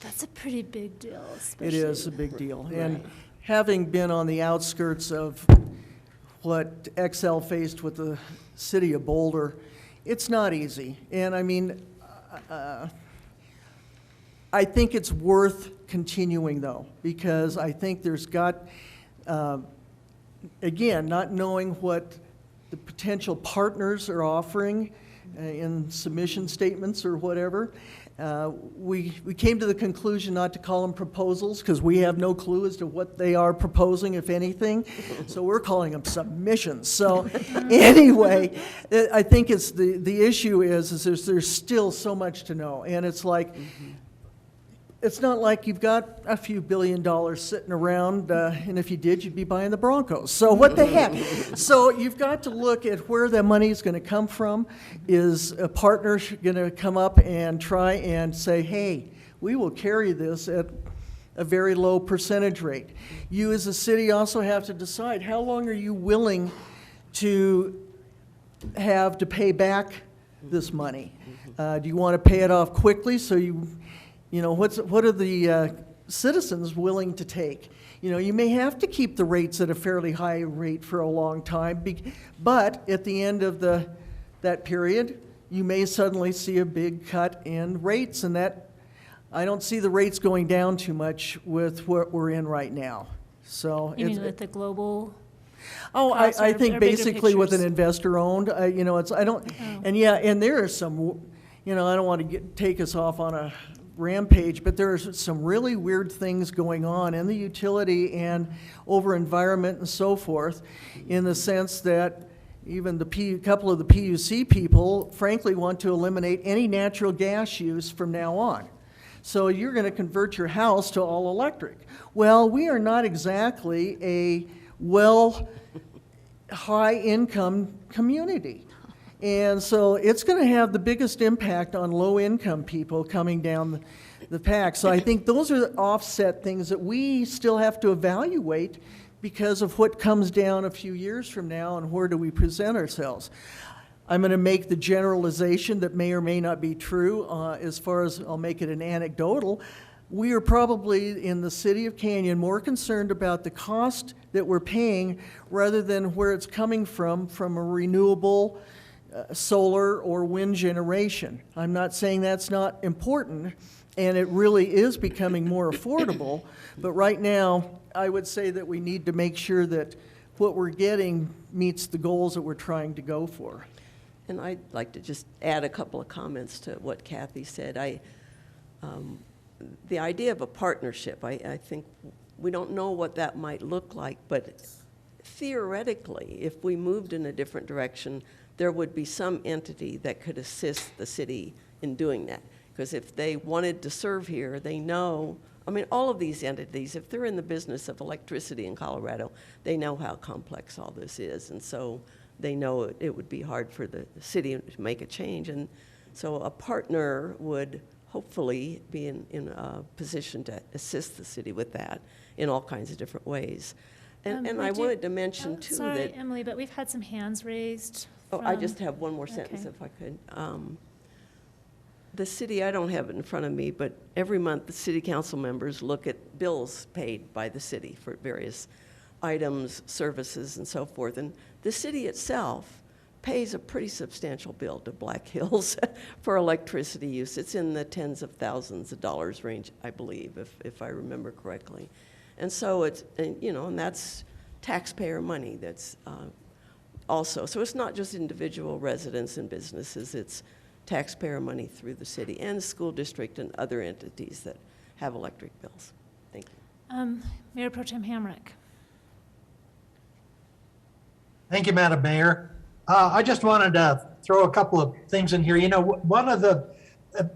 that's a pretty big deal, It is especially. a big deal. And having been on the outskirts of what XL faced with the city of Boulder, it's not easy. And I mean, I think it's worth continuing though, because I think there's got, again, not knowing what the potential partners are offering in submission statements or whatever. We came to the conclusion not to call them proposals because we have no clue as to what they are proposing, if anything. So we're calling them submissions. So anyway, I think it's the issue is there's still so much to know. And it's like, it's not like you've got a few $1 billion sitting around, and if you did, you'd be buying the Broncos. So what the heck? So you've got to look at where the money is going to come from. Is a partner going to come up and try and say, hey, we will carry this at a very low percentage rate? You as a city also have to decide, how long are you willing to have to pay back this money? Do you want to pay it off quickly so you know, what are the citizens willing to take? You know, you may have to keep the rates at a fairly high rate for a long time, but at the end of that period, you may suddenly see a big cut in rates, and that, I don't see the rates going down too much with what we're in right now. So You it's, mean with the global, oh, costs I or think bigger basically with an pictures? investor-owned, you know, it's, I don't, and yeah, and there are some, you know, I don't want to take us off on a rampage, but there are some really weird things going on in the utility and over environment and so forth, in the sense that even couple of the PUC people frankly want to eliminate any natural gas use from now on. So you're going to convert your house to all electric. Well, we are not exactly a high income community. And so it's going to have the biggest impact on low-income people coming down the pack. So I think those are the offset things that we still have to evaluate because of what comes down a few years from now and where do we present ourselves. I'm going to make the generalization that may or may not be true as far as I'll make it an anecdotal. We are probably in the city of Canyon more concerned about the cost that we're paying rather than where it's coming from a renewable solar or wind generation. I'm not saying that's not important, and it really is becoming more affordable, but right now, I would say that we need to make sure that what we're getting meets the goals that we're trying to go for. And I'd like to just add a couple of comments to what Kathy said. The idea of a partnership, I think we don't know what that might look like, but theoretically, if we moved in a different direction, there would be some entity that could assist the city in doing that. Because if they wanted to serve here, they know, I mean, all of these entities, if they're in the business of electricity in Colorado, they know how complex all this is. And so they know it would be hard for the city to make a change. And so a partner would hopefully be in a position to assist the city with that in all kinds of different ways. And I wanted to mention too sorry, that. Emily, but we've had some hands raised. Oh, I from- just have one more sentence Okay. if I could. The city, I don't have it in front of me, but every month the city council members look at bills paid by the city for various items, services, and so forth. And the city itself pays a pretty substantial bill to Black Hills for electricity use. It's in the tens of thousands of dollars range, I believe, if I remember correctly. And so it's, and, you know, and that's taxpayer money that's also. So it's not just individual residents and businesses, it's taxpayer money through the city and the school district and other entities that have electric bills. Thank you. Mayor Pro Tem Hamrick. Thank you, Madam Mayor. I just wanted to throw a couple of things in here. You know, one of the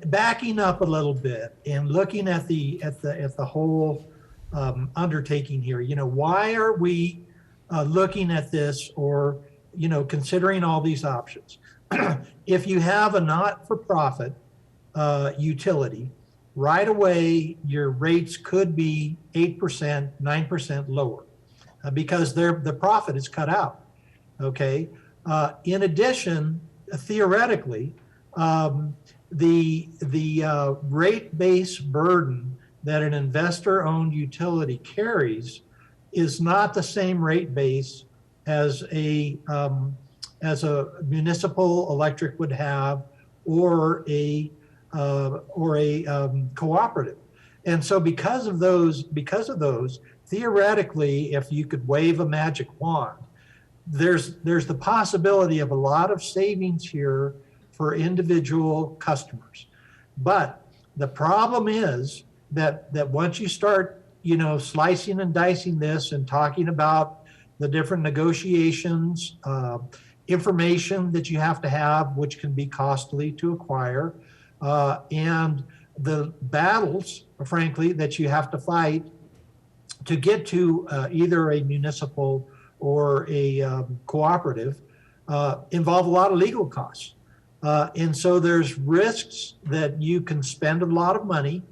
backing up a little bit and looking at the whole undertaking here. You know, why are we looking at this or, you know, considering all these options? If you have a not-for-profit utility, right away, your rates could be 8%, 9% lower because the profit is cut out. Okay. In addition, theoretically, the rate base burden that an investor-owned utility carries is not the same rate base as a municipal electric would have, or a cooperative. And so because of those, theoretically, if you could wave a magic wand, there's the possibility of a lot of savings here for individual customers. But the problem is that once you start, slicing and dicing this and talking about the different negotiations, information that you have to have, which can be costly to acquire, and the battles, frankly, that you have to fight to get to either a municipal or a cooperative, involve a lot of legal costs. And so there's risks that you can spend a lot of money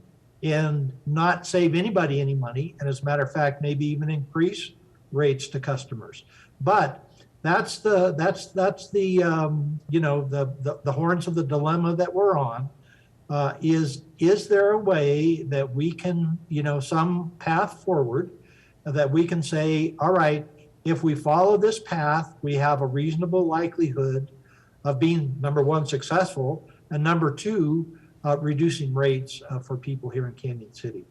and not save anybody any money, and as a matter of fact, maybe even increase rates to customers. But that's the horns of the dilemma that we're on. Is there a way that we can, some path forward that we can say, all right, if we follow this path, we have a reasonable likelihood of being, number one, successful, and number two, reducing rates for people here in Canyon City.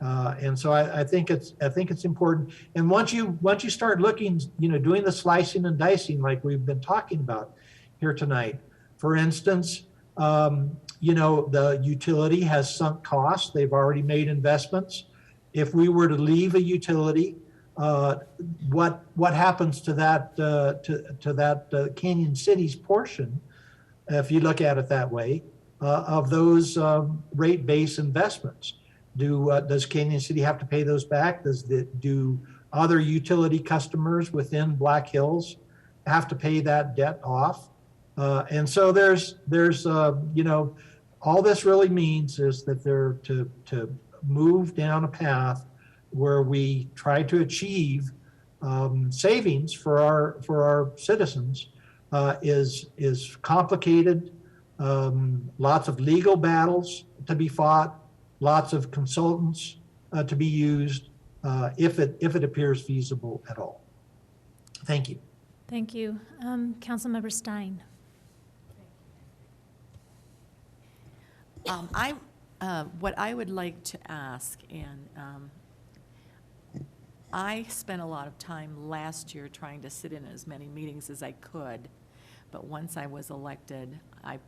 And so I think it's important. And once you start looking, doing the slicing and dicing like we've been talking about here tonight, for instance, the utility has sunk costs. They've already made investments. If we were to leave a utility, what happens to that Canyon City's portion, if you look at it that way, of those rate base investments? Does Canyon City have to pay those back? Do other utility customers within Black Hills have to pay that debt off? And so there's all this really means is that they're to move down a path where we try to achieve savings for our citizens is complicated. Lots of legal battles to be fought, lots of consultants to be used if it appears feasible at all. Thank you. Thank you. Councilmember Stein. What I would like to ask, and I spent a lot of time last year trying to sit in as many meetings as I could, but once I was elected, I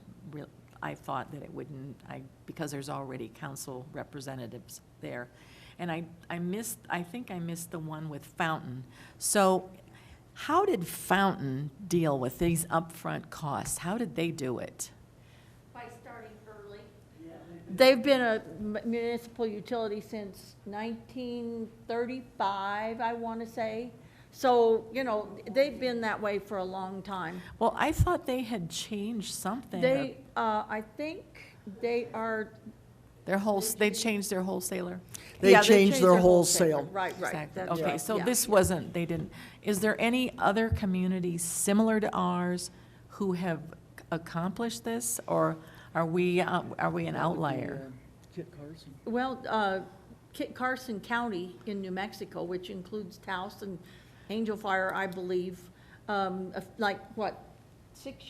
thought that it wouldn't, because there's already council representatives there. And I think I missed the one with Fountain. So how did Fountain deal with these upfront costs? How did they do it? By starting early. They've been a municipal utility since 1935, I want to say. So, they've been that way for a long time. Well, I thought they had changed something. I think they are. They changed their wholesaler? They changed their wholesale. Right. Exactly. That's Okay, right, so yeah. this wasn't, they didn't, is there any other communities similar to ours who have accomplished this, or are we an outlier? Kit Carson. Well, Kit Carson County in New Mexico, which includes Taos and Angel Fire, I believe, 6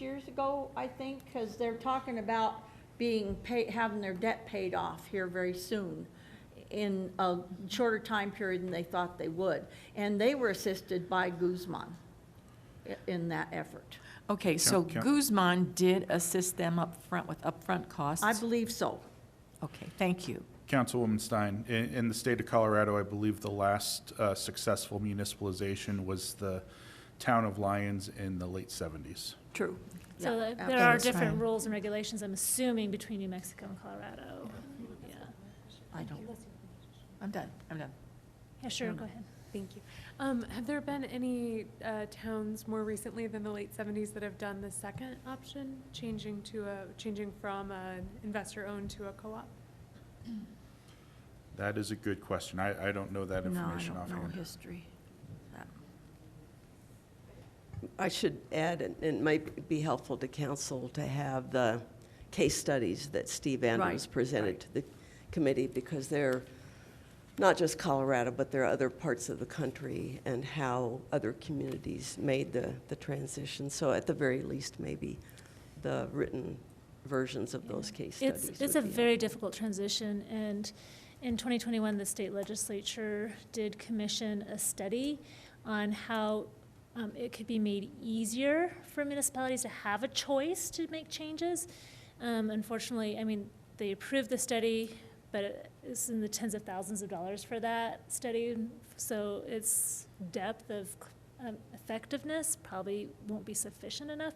years ago, I think, because they're talking about having their debt paid off here very soon in a shorter time period than they thought they would. And they were assisted by Guzman in that effort. Okay, so Guzman did assist them up front with upfront costs? I believe so. Okay, thank you. Councilwoman Stein, in the state of Colorado, I believe the last successful municipalization was the town of Lyons in the late 70s. True. So Yeah, there are That's different right. rules and regulations, I'm assuming, between New Mexico and Colorado. Yeah. I'm done. Yeah, sure, go ahead. Thank you. Have there been any towns more recently than the late 70s that have done the second option, changing from an investor-owned to a co-op? That is a good question. I don't know that No, I information don't know offhand. history. I should add, and it might be helpful to council to have the case studies that Steve Andrews Right, presented right. to the committee, because they're not just Colorado, but there are other parts of the country and how other communities made the transition. So at the very least, maybe the written versions of those case studies It's would a be very helpful. difficult transition, and in 2021, the state legislature did commission a study on how it could be made easier for municipalities to have a choice to make changes. Unfortunately, I mean, they approved the study, but it's in the tens of thousands of dollars for that study. So its depth of effectiveness probably won't be sufficient enough.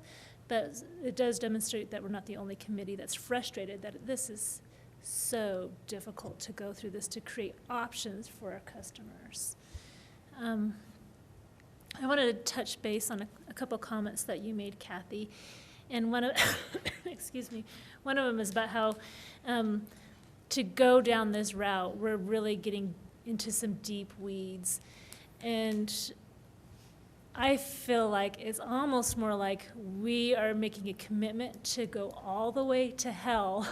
But it does demonstrate that we're not the only committee that's frustrated that this is so difficult to go through this to create options for our customers. I wanted to touch base on a couple comments that you made, Kathy. And one of, excuse me, one of them is about how to go down this route, we're really getting into some deep weeds. And I feel like it's almost more like we are making a commitment to go all the way to hell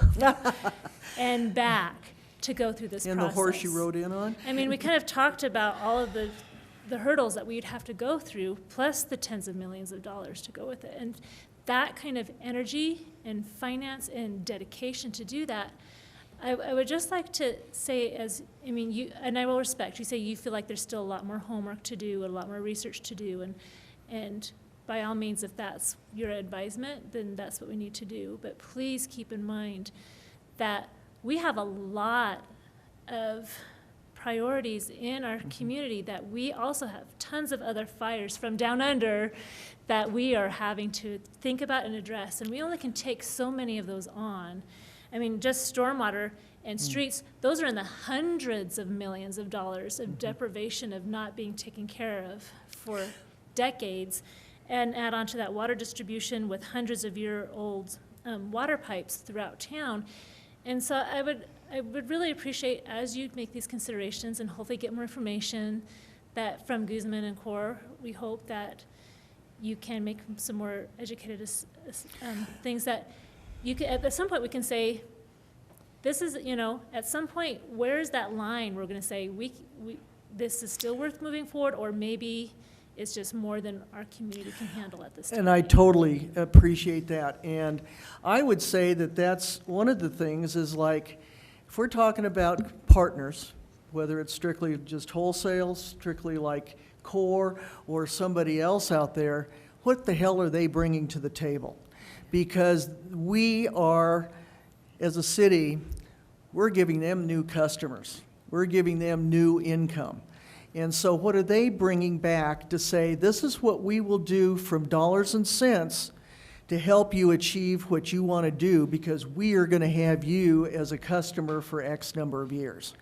and back to go through this And process. the horse you rode in on? I mean, we kind of talked about all of the hurdles that we'd have to go through, plus the tens of millions of dollars to go with it. And that kind of energy and finance and dedication to do that, I would just like to say, I mean, you, and I will respect, you say you feel like there's still a lot more homework to do, a lot more research to do, and by all means, if that's your advisement, then that's what we need to do. But please keep in mind that we have a lot of priorities in our community, that we also have tons of other fires from down under that we are having to think about and address, and we only can take so many of those on. I mean, just stormwater and streets, those are in the hundreds of millions of dollars of deprivation of not being taken care of for decades. And add on to that water distribution with hundreds of year-old water pipes throughout town. And so I would really appreciate, as you make these considerations and hopefully get more information that from Guzman and Core, we hope that you can make some more educated things that you can, at some point we can say, this is, you know, at some point, where's that line we're going to say, this is still worth moving forward, or maybe it's just more than our community can handle at this time. And I totally appreciate that. And I would say that that's one of the things is, like, if we're talking about partners, whether it's strictly just wholesale, strictly like Core or somebody else out there, what the hell are they bringing to the table? Because we are, as a city, we're giving them new customers. We're giving them new income. And so what are they bringing back to say, this is what we will do from dollars and cents to help you achieve what you want to do, because we are going to have you as a customer for X number of years.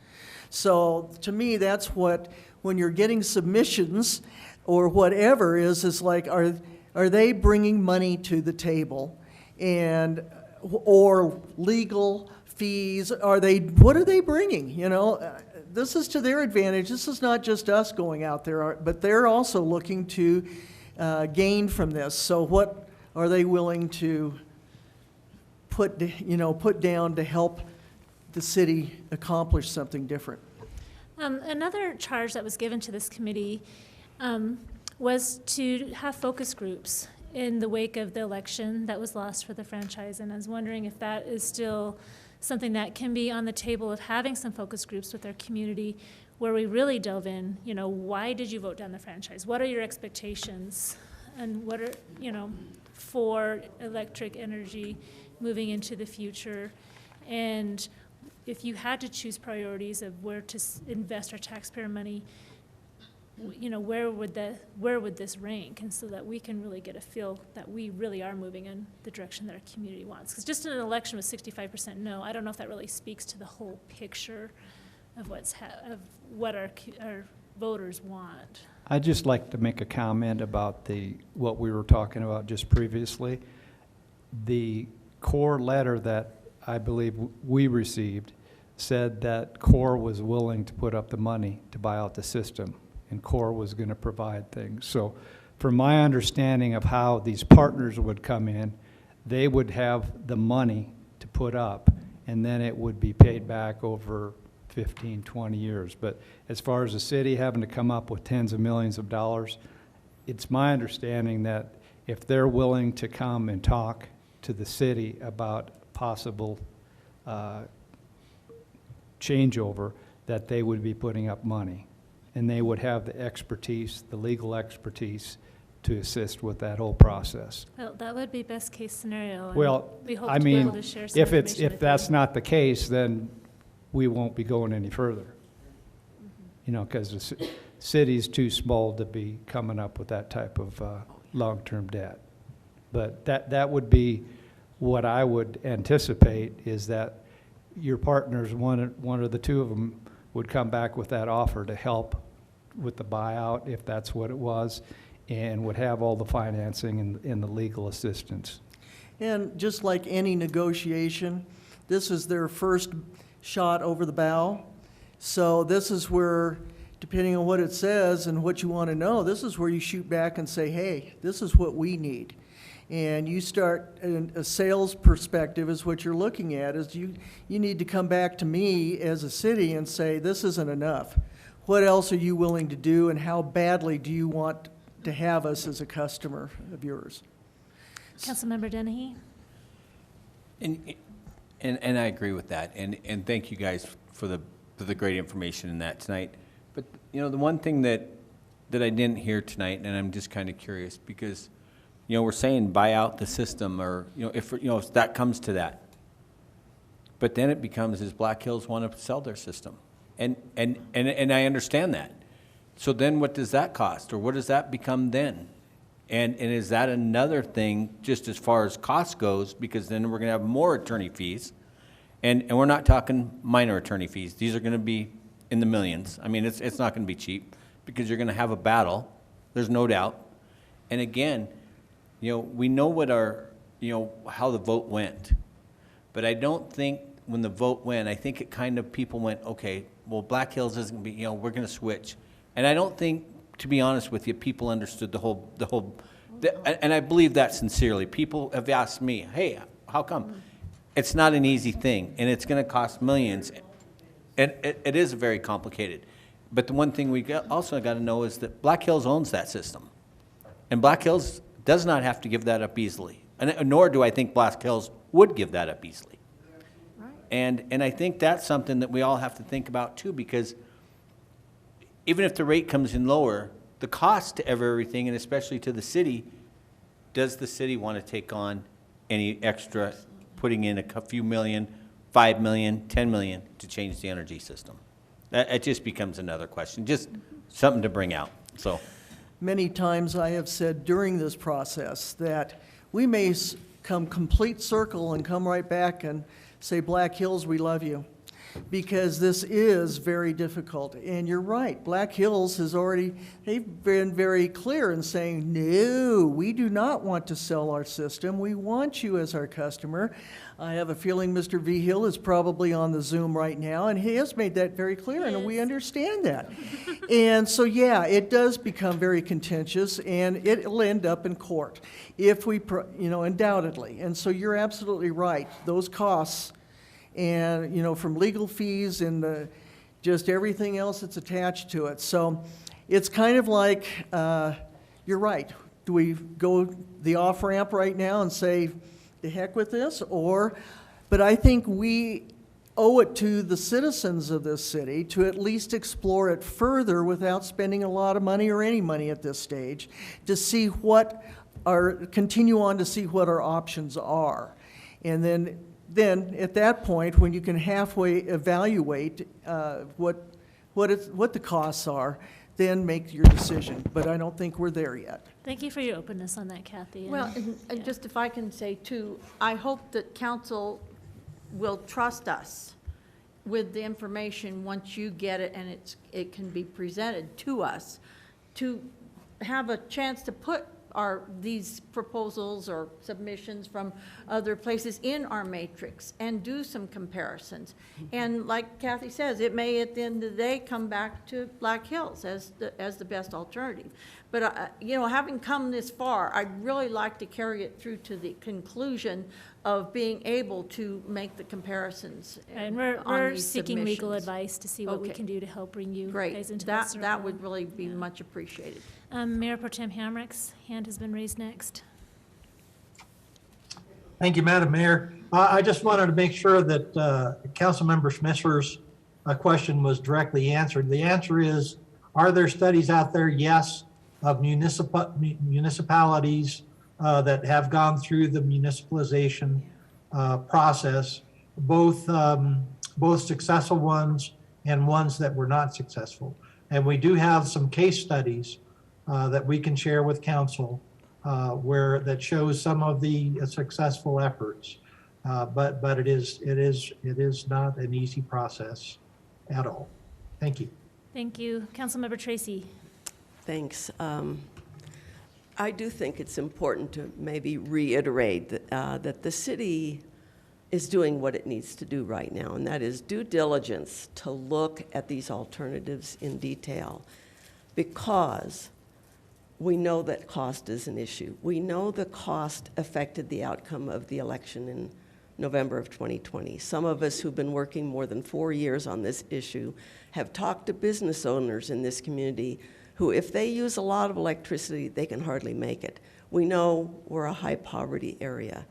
So to me, that's what, when you're getting submissions or whatever, is like, are they bringing money to the table, and or legal fees? What are they bringing? You know, this is to their advantage. This is not just us going out there, but they're also looking to gain from this. So what are they willing to put down to help the city accomplish something different? Another charge that was given to this committee was to have focus groups in the wake of the election that was lost for the franchise. And I was wondering if that is still something that can be on the table, of having some focus groups with our community where we really delve in, you know, why did you vote down the franchise? What are your expectations? And what are, you know, for electric energy moving into the future? And if you had to choose priorities of where to invest our taxpayer money, you know, where would this rank? And so that we can really get a feel that we really are moving in the direction that our community wants. Because just in an election with 65% no, I don't know if that really speaks to the whole picture of what our voters want. I'd just like to make a comment about what we were talking about just previously. The Core letter that I believe we received said that Core was willing to put up the money to buy out the system, and Core was going to provide things. So from my understanding of how these partners would come in, they would have the money to put up, and then it would be paid back over 15, 20 years. But as far as the city having to come up with tens of millions of dollars, it's my understanding that if they're willing to come and talk to the city about possible changeover, that they would be putting up money. And they would have the expertise, the legal expertise, to assist with that whole process. Well, that would be best case scenario. and Well, we hope I to be able mean, to share some if information if with that's you. not the case, then we won't be going any further. You know, because the city's too small to be coming up with that type of long-term debt. But that would be what I would anticipate, is that your partners, one or the two of them, would come back with that offer to help with the buyout, if that's what it was, and would have all the financing and the legal assistance. And just like any negotiation, this is their first shot over the bow. So this is where, depending on what it says and what you want to know, this is where you shoot back and say, hey, this is what we need. And you start, a sales perspective is what you're looking at, is you need to come back to me as a city and say, this isn't enough. What else are you willing to do, and how badly do you want to have us as a customer of yours? Councilmember Dennehy? And I agree with that, and thank you guys for the great information in that tonight. But, you know, the one thing that I didn't hear tonight, and I'm just kind of curious, because, you know, we're saying buy out the system, or, you know, if that comes to that. But then it becomes, does Black Hills want to sell their system? And I understand that. So then what does that cost, or what does that become then? And is that another thing, just as far as cost goes, because then we're going to have more attorney fees, and we're not talking minor attorney fees. These are going to be in the millions. I mean, it's not going to be cheap, because you're going to have a battle. There's no doubt. And again, you know, we know what how the vote went, but I don't think when the vote went, I think it kind of, people went, okay, well, Black Hills isn't going to be, you know, we're going to switch. And I don't think, to be honest with you, people understood and I believe that sincerely. People have asked me, hey, how come? It's not an easy thing, and it's going to cost millions. And it is very complicated. But the one thing we also got to know is that Black Hills owns that system. And Black Hills does not have to give that up easily. And nor do I think Black Hills would give that up easily. And I think that's something that we all have to think about too, because even if the rate comes in lower, the cost to everything, and especially to the city, does the city want to take on any extra, putting in a few million, 5 million, 10 million to change the energy system? It just becomes another question, just something to bring out. So, Many times I have said during this process that we may come complete circle and come right back and say, Black Hills, we love you, because this is very difficult. And you're right, Black Hills has they've been very clear in saying, no, we do not want to sell our system. We want you as our customer. I have a feeling Mr. Vigil is probably on the Zoom right now, and he has made that very clear, and we understand that. And so, yeah, it does become very contentious, and it'll end up in court if we, undoubtedly. And so you're absolutely right. Those costs, and, from legal fees and just everything else that's attached to it. So it's kind of like, you're right. Do we go the off-ramp right now and say, the heck with this? But I think we owe it to the citizens of this city to at least explore it further without spending a lot of money or any money at this stage, to see continue on to see what our options are. And then at that point, when you can halfway evaluate what the costs are, then make your decision. But I don't think we're there yet. Thank you for your openness on that, Kathy. Well, and just if I can say too, I hope that council will trust us with the information once you get it and it can be presented to us, to have a chance to put these proposals or submissions from other places in our matrix and do some comparisons. And like Kathy says, it may at the end of the day come back to Black Hills as the best alternative. But, you know, having come this far, I'd really like to carry it through to the conclusion of being able to make the comparisons And on we're these seeking legal submissions. advice to see what we Okay. can do to help bring you guys Great, into that this. would really be much appreciated. Mayor Pro Tem Hamrick's hand has been raised next. Thank you, Madam Mayor. I just wanted to make sure that Councilmember Schmisler's question was directly answered. The answer is, are there studies out there? Yes, of municipalities that have gone through the municipalization process, both successful ones and ones that were not successful. And we do have some case studies that we can share with council that shows some of the successful efforts. But it is not an easy process at all. Thank you. Thank you. Councilmember Tracy. Thanks. I do think it's important to maybe reiterate that the city is doing what it needs to do right now, and that is due diligence to look at these alternatives in detail, because we know that cost is an issue. We know the cost affected the outcome of the election in November of 2020. Some of us who've been working more than 4 years on this issue have talked to business owners in this community who, if they use a lot of electricity, they can hardly make it. We know we're a high poverty area.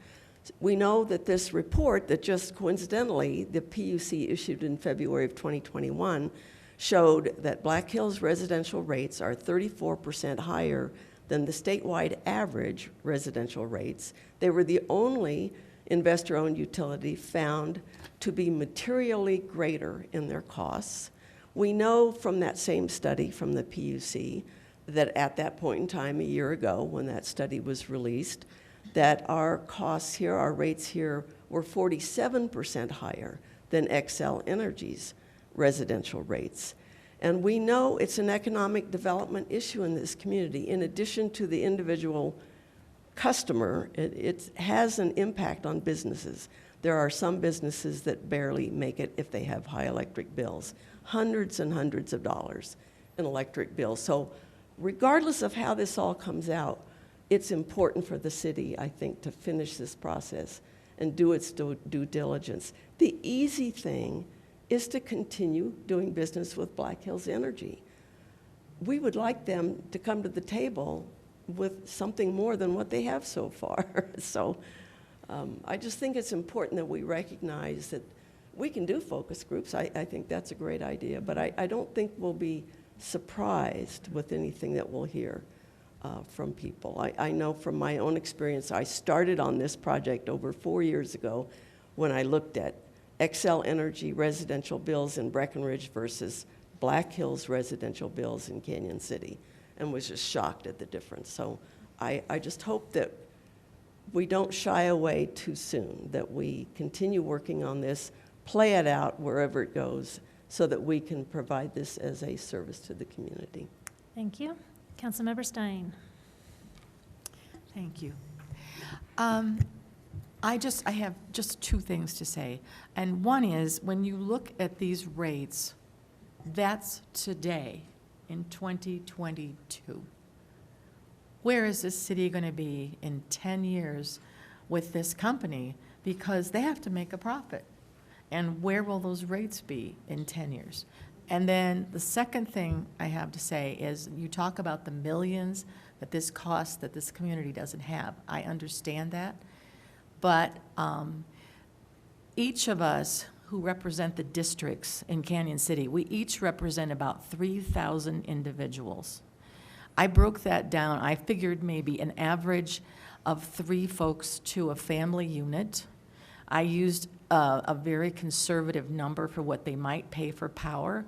We know that this report that just coincidentally the PUC issued in February of 2021 showed that Black Hills residential rates are 34% higher than the statewide average residential rates. They were the only investor-owned utility found to be materially greater in their costs. We know from that same study from the PUC that at that point in time, a year ago, when that study was released, that our costs here, our rates here, were 47% higher than Xcel Energy's residential rates. And we know it's an economic development issue in this community. In addition to the individual customer, it has an impact on businesses. There are some businesses that barely make it if they have high electric bills, hundreds and hundreds of dollars in electric bills. So regardless of how this all comes out, it's important for the city, I think, to finish this process and do its due diligence. The easy thing is to continue doing business with Black Hills Energy. We would like them to come to the table with something more than what they have so far. So I just think it's important that we recognize that we can do focus groups. I think that's a great idea, but I don't think we'll be surprised with anything that we'll hear from people. I know from my own experience, I started on this project over 4 years ago when I looked at Xcel Energy residential bills in Breckenridge versus Black Hills residential bills in Canyon City, and was just shocked at the difference. So I just hope that we don't shy away too soon, that we continue working on this, play it out wherever it goes, so that we can provide this as a service to the community. Thank you. Councilmember Stein. Thank you. I have just two things to say. And one is, when you look at these rates, that's today in 2022. Where is this city going to be in 10 years with this company? Because they have to make a profit. And where will those rates be in 10 years? And then the second thing I have to say is, you talk about the millions that this costs that this community doesn't have. I understand that. But each of us who represent the districts in Canyon City, we each represent about 3,000 individuals. I broke that down. I figured maybe an average of 3 folks to a family unit. I used a very conservative number for what they might pay for power.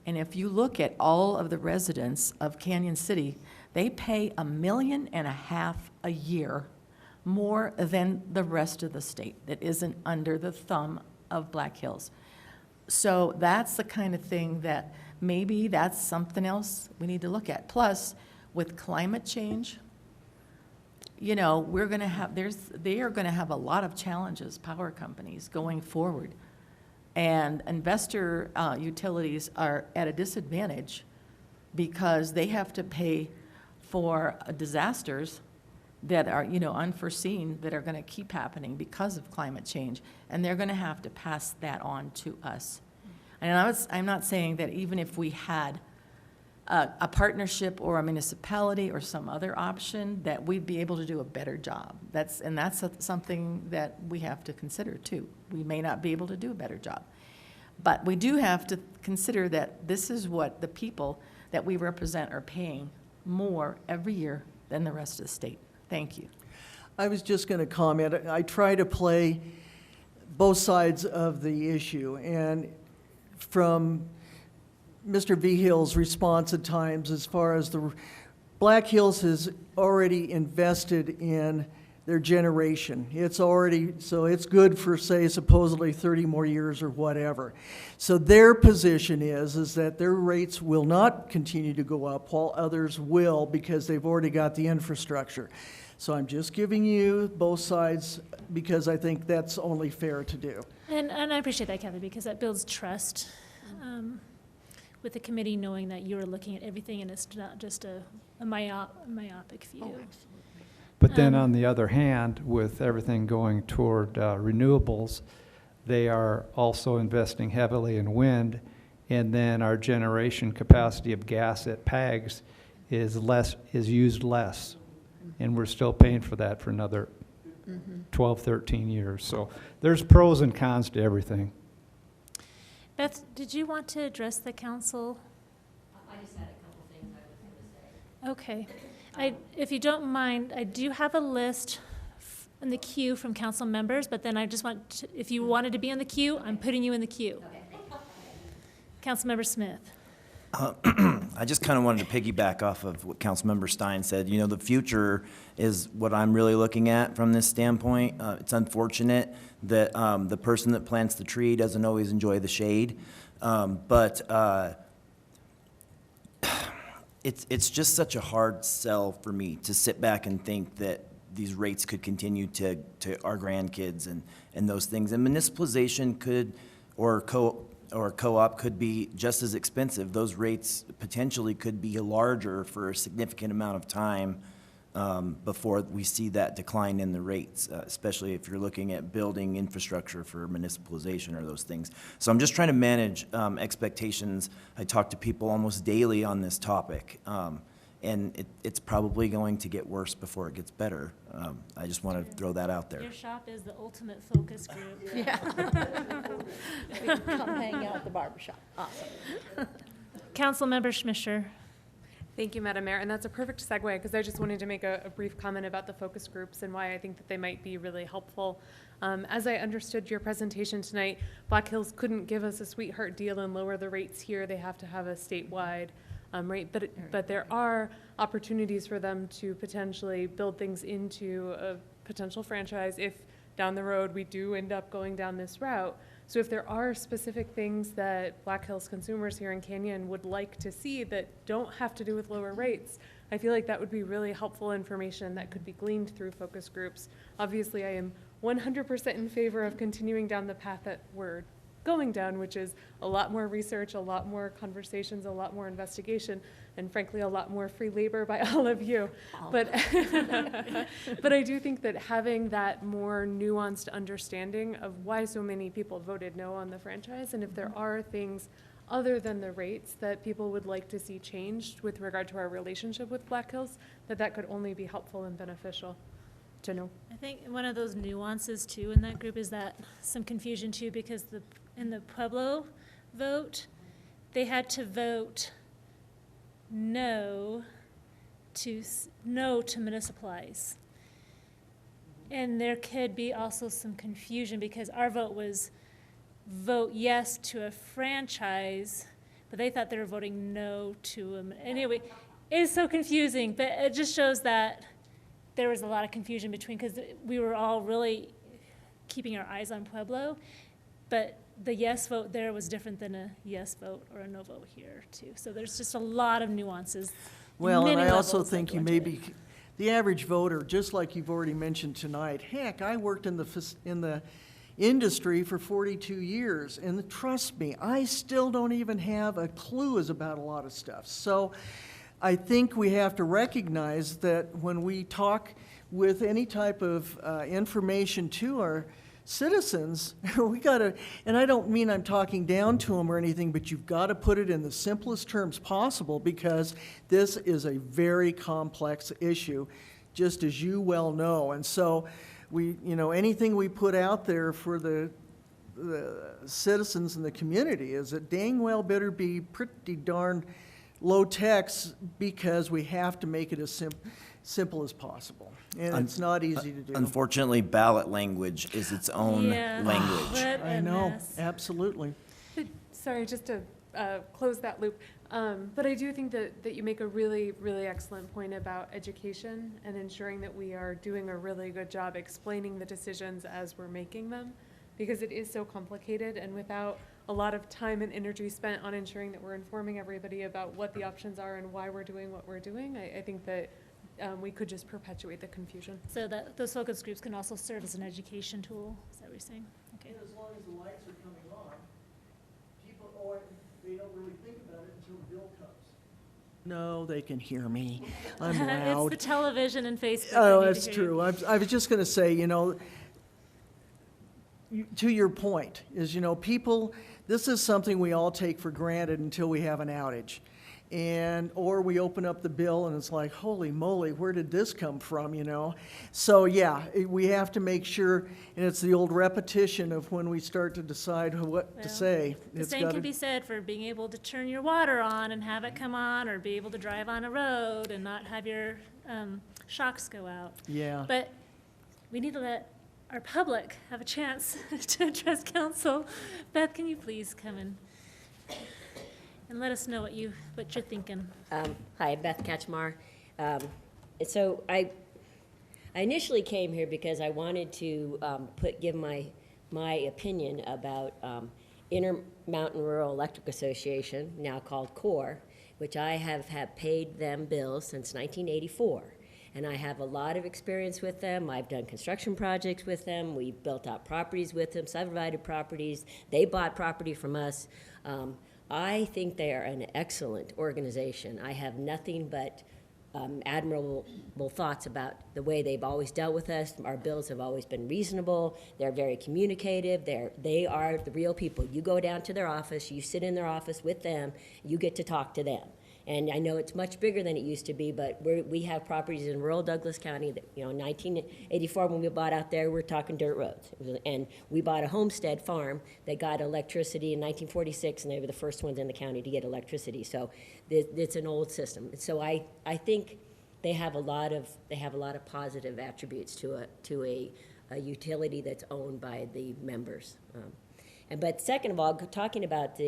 And if you look at all of the residents of Canyon City, they pay $1.5 million a year more than the rest of the state that isn't under the thumb of Black Hills. So that's the kind of thing that maybe that's something else we need to look at. Plus, with climate change, you know, we're going to have, they are going to have a lot of challenges, power companies, going forward. And investor utilities are at a disadvantage because they have to pay for disasters that are, you know, unforeseen, that are going to keep happening because of climate change. And they're going to have to pass that on to us. And I'm not saying that even if we had a partnership or a municipality or some other option, that we'd be able to do a better job. That's something that we have to consider too. We may not be able to do a better job. But we do have to consider that this is what the people that we represent are paying more every year than the rest of the state. Thank you. I was just going to comment. I try to play both sides of the issue, and from Mr. Vihill's response at times, as far as the Black Hills has already invested in their generation. It's already, so it's good for, say, supposedly 30 more years or whatever. So their position is that their rates will not continue to go up while others will, because they've already got the infrastructure. So I'm just giving you both sides because I think that's only fair to do. And I appreciate that, Kathy, because that builds trust with the committee, knowing that you're looking at everything and it's not just a myopic view. But then on the other hand, with everything going toward renewables, they are also investing heavily in wind, and then our generation capacity of gas at PAGS is used less, and we're still paying for that for another 12, 13 years. So there's pros and cons to everything. Beth, did you want to address the council? I just had a couple things I was going to say. Okay. If you don't mind, I do have a list in the queue from council members, but then I just want to, if you wanted to be in the queue, I'm putting you in the queue. Okay. Councilmember Smith. I just kind of wanted to piggyback off of what Councilmember Stein said. You know, the future is what I'm really looking at from this standpoint. It's unfortunate that the person that plants the tree doesn't always enjoy the shade, but it's just such a hard sell for me to sit back and think that these rates could continue to our grandkids and those things. And municipalization could, or co-op could be just as expensive. Those rates potentially could be larger for a significant amount of time before we see that decline in the rates, especially if you're looking at building infrastructure for municipalization or those things. So I'm just trying to manage expectations. I talk to people almost daily on this topic, and it's probably going to get worse before it gets better. I just want to throw that out there. Your shop is the ultimate focus group. Yeah. We can come hang out at the barber shop. Awesome. Councilmember Schmischer. Thank you, Madam Mayor, and that's a perfect segue, because I just wanted to make a brief comment about the focus groups and why I think that they might be really helpful. As I understood your presentation tonight, Black Hills couldn't give us a sweetheart deal and lower the rates here. They have to have a statewide rate, but there are opportunities for them to potentially build things into a potential franchise if down the road we do end up going down this route. So if there are specific things that Black Hills consumers here in Canyon would like to see that don't have to do with lower rates, I feel like that would be really helpful information that could be gleaned through focus groups. Obviously, I am 100% in favor of continuing down the path that we're going down, which is a lot more research, a lot more conversations, a lot more investigation, and frankly, a lot more free labor by all of you. But I do think that having that more nuanced understanding of why so many people voted no on the franchise, and if there are things other than the rates that people would like to see changed with regard to our relationship with Black Hills, that could only be helpful and beneficial to know. I think one of those nuances too in that group is that some confusion too, because in the Pueblo vote, they had to vote no to municipalize. And there could be also some confusion because our vote was vote yes to a franchise, but they thought they were voting no to them. Anyway, it's so confusing, but it just shows that there was a lot of confusion between, because we were all really keeping our eyes on Pueblo, but the yes vote there was different than a yes vote or a no vote here too. So there's just a lot of nuances. Well, and many I also levels that think go you into may it. be, the average voter, just like you've already mentioned tonight, heck, I worked in the industry for 42 years, and trust me, I still don't even have a clue about a lot of stuff. So I think we have to recognize that when we talk with any type of information to our citizens, we gotta, and I don't mean I'm talking down to them or anything, but you've got to put it in the simplest terms possible, because this is a very complex issue, just as you well know. And so we, anything we put out there for the citizens in the community is that dang well better be pretty darn low text, because we have to make it as simple as possible. And it's not easy to do. Unfortunately, ballot language is its own Yeah. language. What I a know, mess. absolutely. Sorry, just to close that loop, but I do think that you make a really, really excellent point about education and ensuring that we are doing a really good job explaining the decisions as we're making them, because it is so complicated, and without a lot of time and energy spent on ensuring that we're informing everybody about what the options are and why we're doing what we're doing, I think that we could just perpetuate the confusion. So that those focus groups can also serve as an education tool, is that what you're saying? Okay. As long as the lights are coming on, people, they don't really think about it until the bill comes. No, they can hear me. I'm loud. It's the television and Facebook. Oh, that need that's to hear you. true. I was just going to say, to your point, is, people, this is something we all take for granted until we have an outage. Or we open up the bill and it's like, holy moly, where did this come from, So, yeah, we have to make sure, and it's the old repetition of when we start to decide what to Well, say. The same can be said for being able to turn your water on and have it come on, or be able to drive on a road and not have your shocks go out. Yeah. But we need to let our public have a chance to address council. Beth, can you please come in and let us know what you're thinking? Hi, Beth Katchmar. So I initially came here because I wanted to give my opinion about Intermountain Rural Electric Association, now called CORE, which I have paid them bills since 1984. And I have a lot of experience with them. I've done construction projects with them. We built out properties with them, subdivided properties. They bought property from us. I think they are an excellent organization. I have nothing but admirable thoughts about the way they've always dealt with us. Our bills have always been reasonable. They're very communicative. They are the real people. You go down to their office, you sit in their office with them, you get to talk to them. And I know it's much bigger than it used to be, but we have properties in rural Douglas County that, 1984 when we bought out there, we're talking dirt roads. And we bought a homestead farm that got electricity in 1946, and they were the first ones in the county to get electricity. So it's an old system. So I think they have a lot of positive attributes to a utility that's owned by the members. But second of all, talking about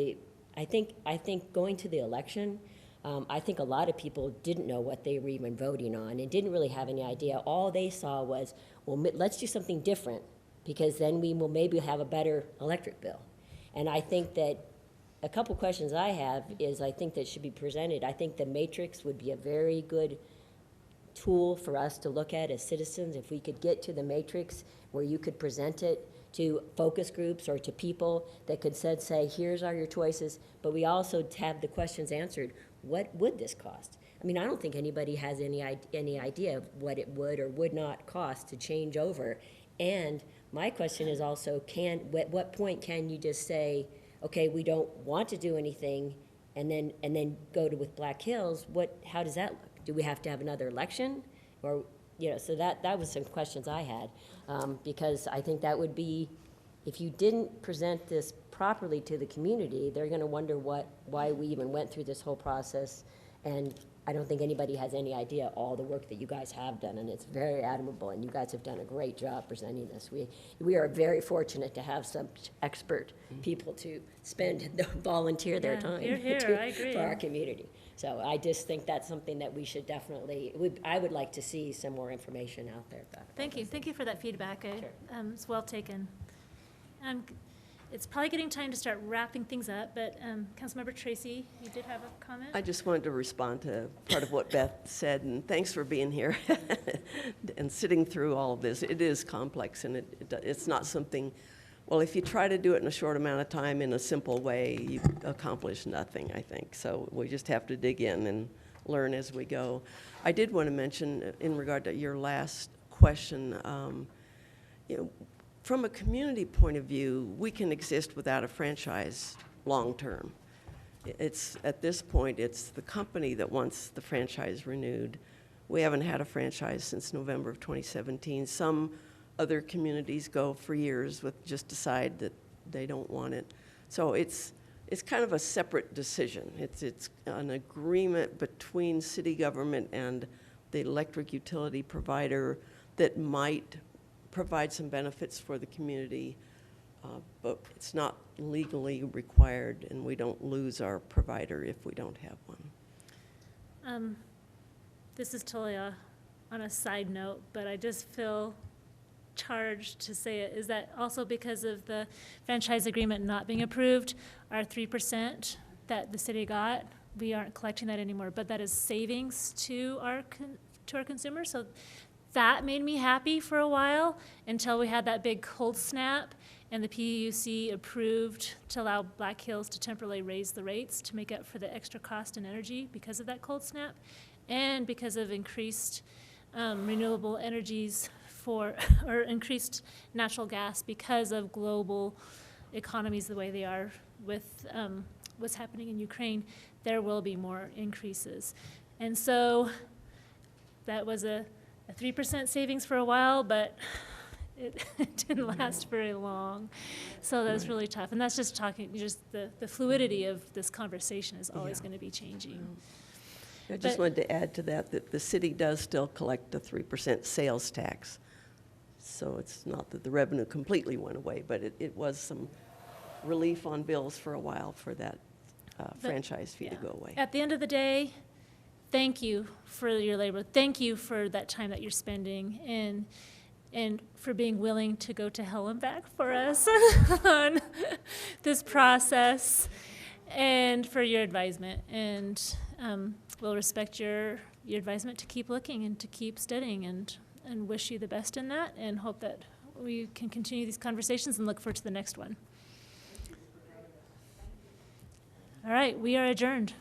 I think going to the election, I think a lot of people didn't know what they were even voting on and didn't really have any idea. All they saw was, well, let's do something different, because then we will maybe have a better electric bill. And I think that a couple questions I have is I think that should be presented. I think the matrix would be a very good tool for us to look at as citizens. If we could get to the matrix where you could present it to focus groups or to people that could say, here's are your choices, but we also have the questions answered. What would this cost? I mean, I don't think anybody has any idea of what it would or would not cost to change over. And my question is also, at what point can you just say, okay, we don't want to do anything, and then go with Black Hills? How does that look? Do we have to have another election? Or, so that was some questions I had, because I think that would be, if you didn't present this properly to the community, they're going to wonder why we even went through this whole process. And I don't think anybody has any idea all the work that you guys have done, and it's very admirable, and you guys have done a great job presenting this. We are very fortunate to have some expert people to volunteer their time I agree. for our community. So I just think that's something that we should definitely, I would like to see some more information out there about. Thank you for that feedback. It's well taken. it's probably getting time to start wrapping things up, but Councilmember Tracy, you did have a comment? I just wanted to respond to part of what Beth said, and thanks for being here and sitting through all of this. It is complex, and it's not something, well, if you try to do it in a short amount of time in a simple way, you accomplish nothing, I think. So we just have to dig in and learn as we go. I did want to mention, in regard to your last question, you know, from a community point of view, we can exist without a franchise long-term. It's, at this point, it's the company that wants the franchise renewed. We haven't had a franchise since November of 2017. Some other communities go for years with just decide that they don't want it. So it's kind of a separate decision. It's an agreement between city government and the electric utility provider that might provide some benefits for the community, but it's not legally required, and we don't lose our provider if we don't have one. This is totally on a side note, but I just feel charged to say it. Is that also because of the franchise agreement not being approved, our 3% that the city got, we aren't collecting that anymore, but that is savings to our consumers. So that made me happy for a while until we had that big cold snap and the PUC approved to allow Black Hills to temporarily raise the rates to make up for the extra cost in energy because of that cold snap and because of increased renewable energies or increased natural gas because of global economies the way they are with what's happening in Ukraine. There will be more increases. And so that was a 3% savings for a while, but it didn't last very long. So that was really tough. And that's just the fluidity of this conversation is always going to be changing. I just wanted to add to that the city does still collect the 3% sales tax. So it's not that the revenue completely went away, but it was some relief on bills for a while for that franchise fee to go away. At the end of the day, thank you for your labor. Thank you for that time that you're spending and for being willing to go to hell and back for us on this process and for your advisement. And we'll respect your advisement to keep looking and to keep studying and wish you the best in that and hope that we can continue these conversations and look forward to the next one. All right, we are adjourned.